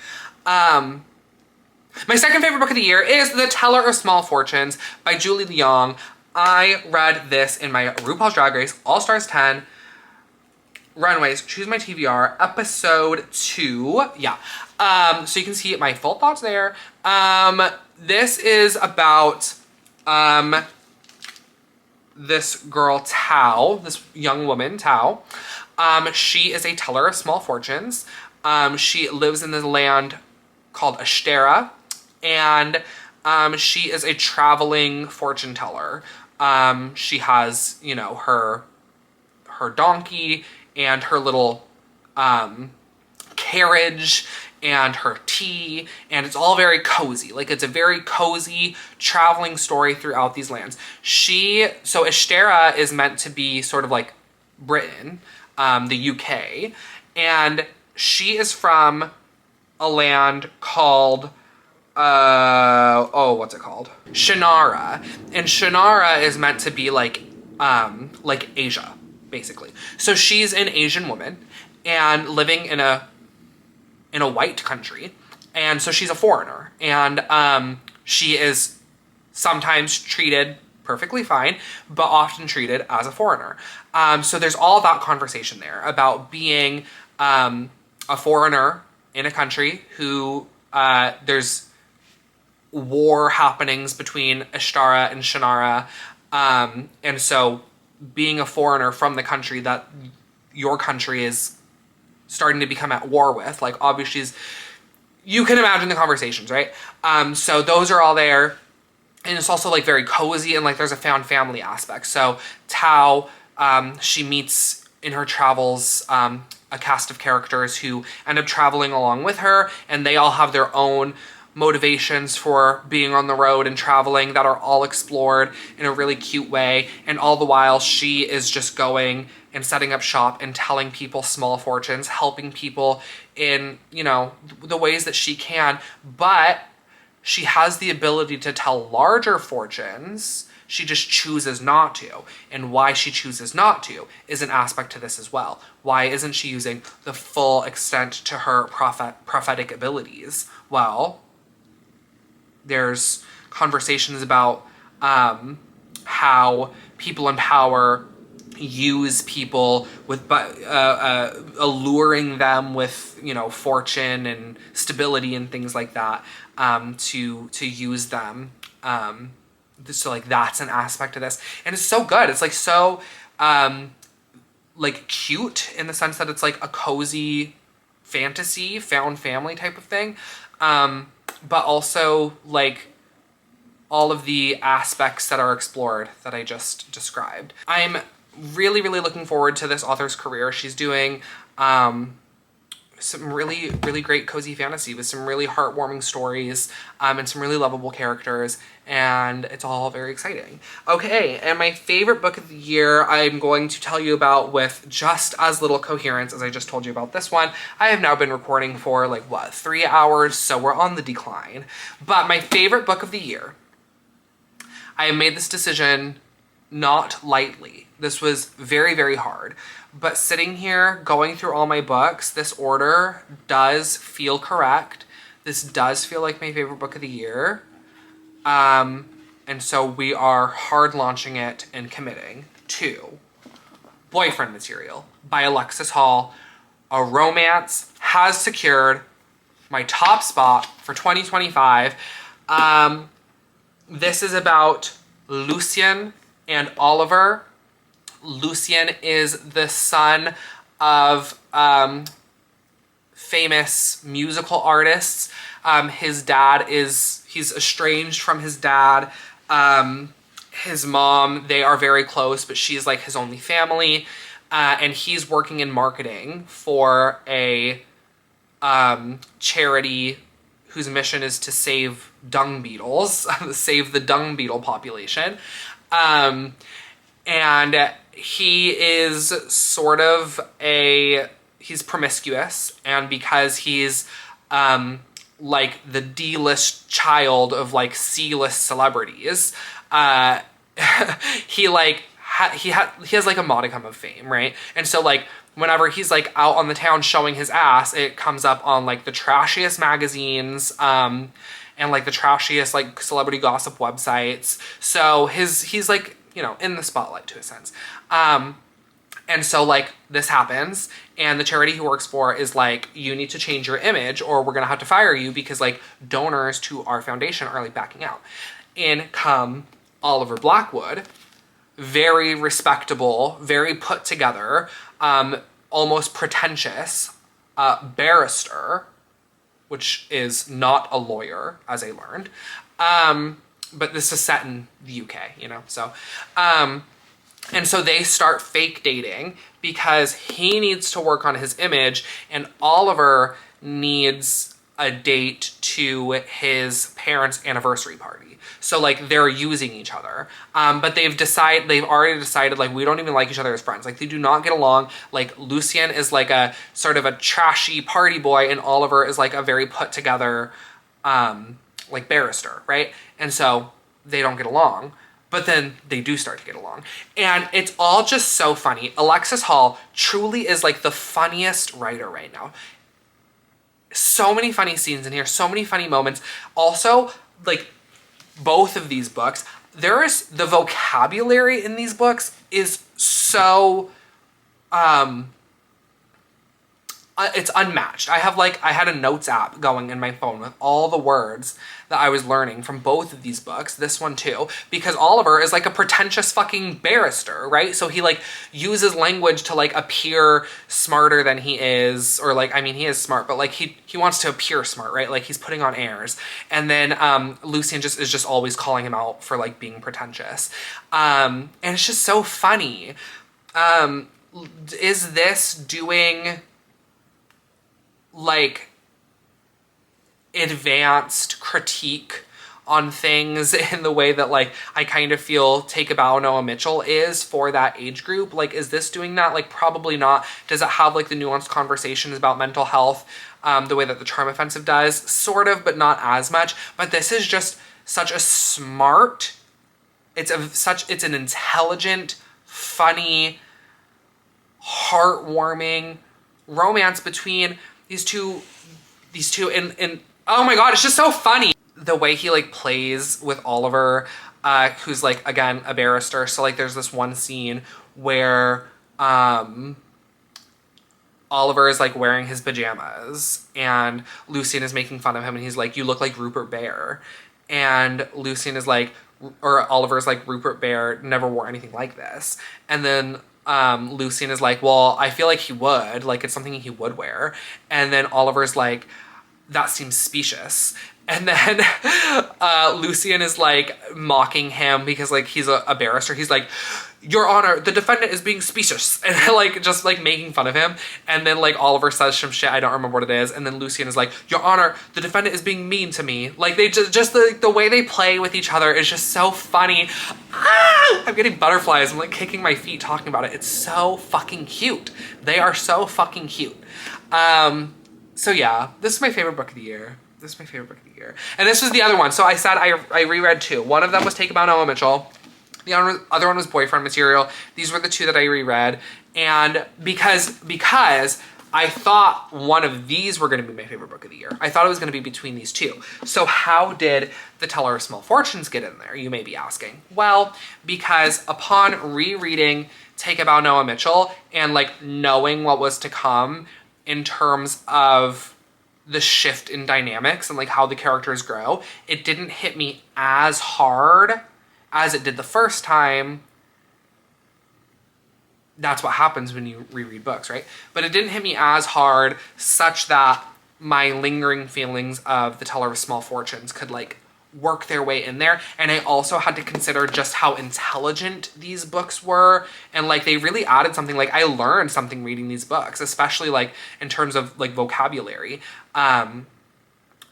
My second favorite book of the year is The Teller of Small Fortunes by Julie Leong. I read this in my RuPaul's Drag Race All-Stars 10 Runways Choose My TVR episode 2. Yeah. So you can see my full thoughts there. This is about this girl, Tao, this young woman, Tao. She is a teller of small fortunes. She lives in the land called Ashtera, and she is a traveling fortune teller. She has, you know, her donkey and her little carriage and her tea, and it's all very cozy. Like, it's a very cozy traveling story throughout these lands. So Ashtera is meant to be sort of like Britain, the UK, and she is from a land called, what's it called? Shannara. And Shannara is meant to be like Asia, basically. So she's an Asian woman and living in a white country. And so she's a foreigner. And she is sometimes treated perfectly fine, but often treated as a foreigner. So there's all that conversation there about being a foreigner in a country who there's war happenings between Ashtara and Shannara. And so being a foreigner from the country that your country is starting to become at war with, like, obviously, you can imagine the conversations, right? So those are all there. And it's also like very cozy, and like there's a found family aspect. So Tao, she meets in her travels a cast of characters who end up traveling along with her, and they all have their own motivations for being on the road and traveling that are all explored in a really cute way. And all the while she is just going and setting up shop and telling people small fortunes, helping people in, you know, the ways that she can. But she has the ability to tell larger fortunes. She just chooses not to. And why she chooses not to is an aspect to this as well. Why isn't she using the full extent to her prophetic abilities? Well, there's conversations about how people in power use people with alluring them with, you know, fortune and stability and things like that, to use them. So like that's an aspect of this, and it's so good. It's like so like cute in the sense that it's like a cozy fantasy found family type of thing, but also like all of the aspects that are explored that I just described. I'm really, really looking forward to this author's career. She's doing some really, really great cozy fantasy with some really heartwarming stories, and some really lovable characters, and it's all very exciting. Okay, and my favorite book of the year I'm going to tell you about with just as little coherence as I just told you about this one. I have now been recording for like, 3 hours, so we're on the decline. But my favorite book of the year, I have made this decision not lightly. This was very, very hard. But sitting here, going through all my books, this order does feel correct. This does feel like my favorite book of the year. And so we are hard launching it and committing to Boyfriend Material by Alexis Hall. A romance has secured my top spot for 2025. This is about Lucien and Oliver. Lucien is the son of famous musical artists. His dad he's estranged from his dad. His mom, they are very close, but she's like his only family. And he's working in marketing for a charity whose mission is to save dung beetles, save the dung beetle population. And he is sort of he's promiscuous, and because he's like the D-list child of like C-list celebrities, he has like a modicum of fame, right? And so like whenever he's like out on the town showing his ass, it comes up on like the trashiest magazines, and like the trashiest like celebrity gossip websites. So he's like, you know, in the spotlight to a sense. And so like this happens, and the charity he works for is like, you need to change your image or we're gonna have to fire you because like donors to our foundation are like backing out. In come Oliver Blackwood, very respectable, very put together, almost pretentious barrister, which is not a lawyer, as I learned. But this is set in the UK, you know, so. And so they start fake dating because he needs to work on his image and Oliver needs a date to his parents' anniversary party. So like they're using each other. But they've already decided like we don't even like each other as friends. Like they do not get along. Like Lucien is like a sort of a trashy party boy and Oliver is like a very put together like barrister, right? And so they don't get along. But then they do start to get along. And it's all just so funny. Alexis Hall truly is like the funniest writer right now. So many funny scenes in here, so many funny moments. Also, like both of these books, the vocabulary in these books is so, it's unmatched. I had a notes app going in my phone with all the words that I was learning from both of these books, this one too, because Oliver is like a pretentious fucking barrister, right? So he like uses language to like appear smarter than he is, or like, I mean, he is smart, but like he wants to appear smart, right? Like he's putting on airs. And then Lucien is just always calling him out for like being pretentious. And it's just so funny. Is this doing like advanced critique on things in the way that like I kind of feel Take a Bow, Noah Mitchell is for that age group? Like, is this doing that? Like, probably not. Does it have like the nuanced conversations about mental health the way that the Charm Offensive does? Sort of, but not as much. But this is just such a smart, it's an intelligent, funny, heartwarming romance between these two and oh my god, it's just so funny. The way he like plays with Oliver, who's like, again, a barrister. So like there's this one scene where Oliver is like wearing his pajamas and Lucien is making fun of him and he's like, you look like Rupert Bear. And Lucien is like, or Oliver is like, Rupert Bear never wore anything like this. And then Lucien is like, well, I feel like he would, like it's something he would wear. And then Oliver's like, that seems specious. And then Lucien is like mocking him because like he's a barrister. He's like, Your Honor, the defendant is being specious. And like just like making fun of him. And then like Oliver says some shit, I don't remember what it is. And then Lucien is like, Your Honor, the defendant is being mean to me. Like they just the way they play with each other is just so funny. Ah! I'm getting butterflies. I'm like kicking my feet talking about it. It's so fucking cute. They are so fucking cute. So yeah, this is my favorite book of the year. This is my favorite book of the year. And this was the other one. So I said I reread two. One of them was Take a Bow, Noah Mitchell. The other one was Boyfriend Material. These were the two that I reread. And because I thought one of these were going to be my favorite book of the year. I thought it was going to be between these two. So how did The Teller of Small Fortunes get in there, you may be asking? Well, because upon rereading Take a Bow, Noah Mitchell and like knowing what was to come in terms of the shift in dynamics and like how the characters grow, it didn't hit me as hard as it did the first time. That's what happens when you reread books, right? But it didn't hit me as hard such that my lingering feelings of The Teller of Small Fortunes could like work their way in there. And I also had to consider just how intelligent these books were. And like they really added something. Like I learned something reading these books, especially like in terms of like vocabulary.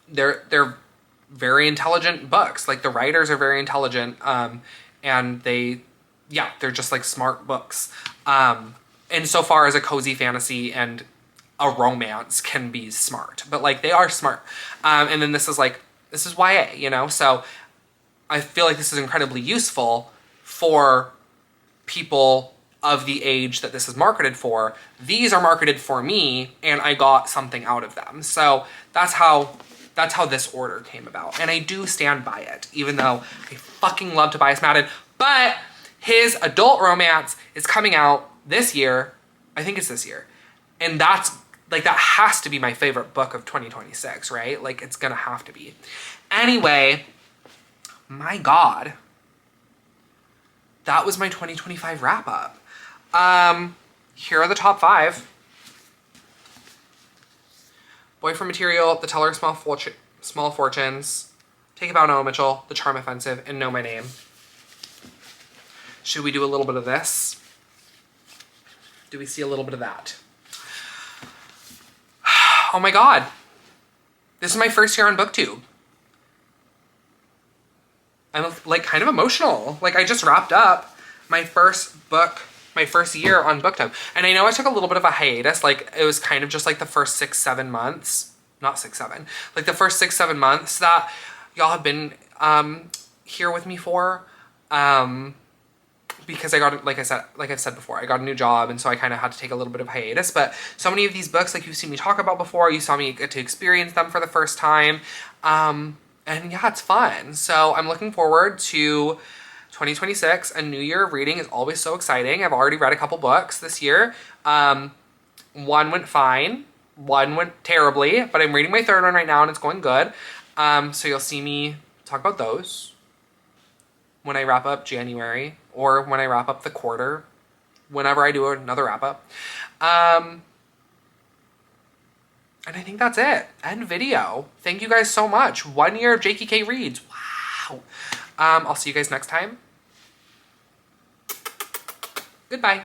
They're very intelligent books. Like the writers are very intelligent. And they're just like smart books. And so far as a cozy fantasy and a romance can be smart, but like they are smart. And then this is YA, you know? So I feel like this is incredibly useful for people of the age that this is marketed for. These are marketed for me and I got something out of them. So that's how this order came about. And I do stand by it, even though I fucking love Tobias Madden. But his adult romance is coming out this year. I think it's this year. And that's like, that has to be my favorite book of 2026, right? Like it's gonna have to be. Anyway, my God. that was my 2025 wrap up. Here are the top 5. Boyfriend Material, The Teller of Small Fortunes, Take a Bow, Noah Mitchell, The Charm Offensive, and Know My Name. Should we do a little bit of this? Do we see a little bit of that? Oh my God. This is my first year on BookTube. I'm like kind of emotional. Like I just wrapped up my first book, my first year on BookTube. And I know I took a little bit of a hiatus. Like it was kind of just like the first 6-7 months, not 6-7, like the first 6-7 months that y'all have been here with me for. Because I got, like I've said before, I got a new job, and so I kind of had to take a little bit of hiatus. But so many of these books, like you've seen me talk about before, you saw me get to experience them for the first time. And yeah, it's fun. So I'm looking forward to 2026. A new year of reading is always so exciting. I've already read a couple books this year. One went fine, one went terribly, but I'm reading my third one right now and it's going good. So you'll see me talk about those when I wrap up January or when I wrap up the quarter, whenever I do another wrap up. And I think that's it. End video. Thank you guys so much. 1 year of JKK Reads. Wow. I'll see you guys next time. Goodbye.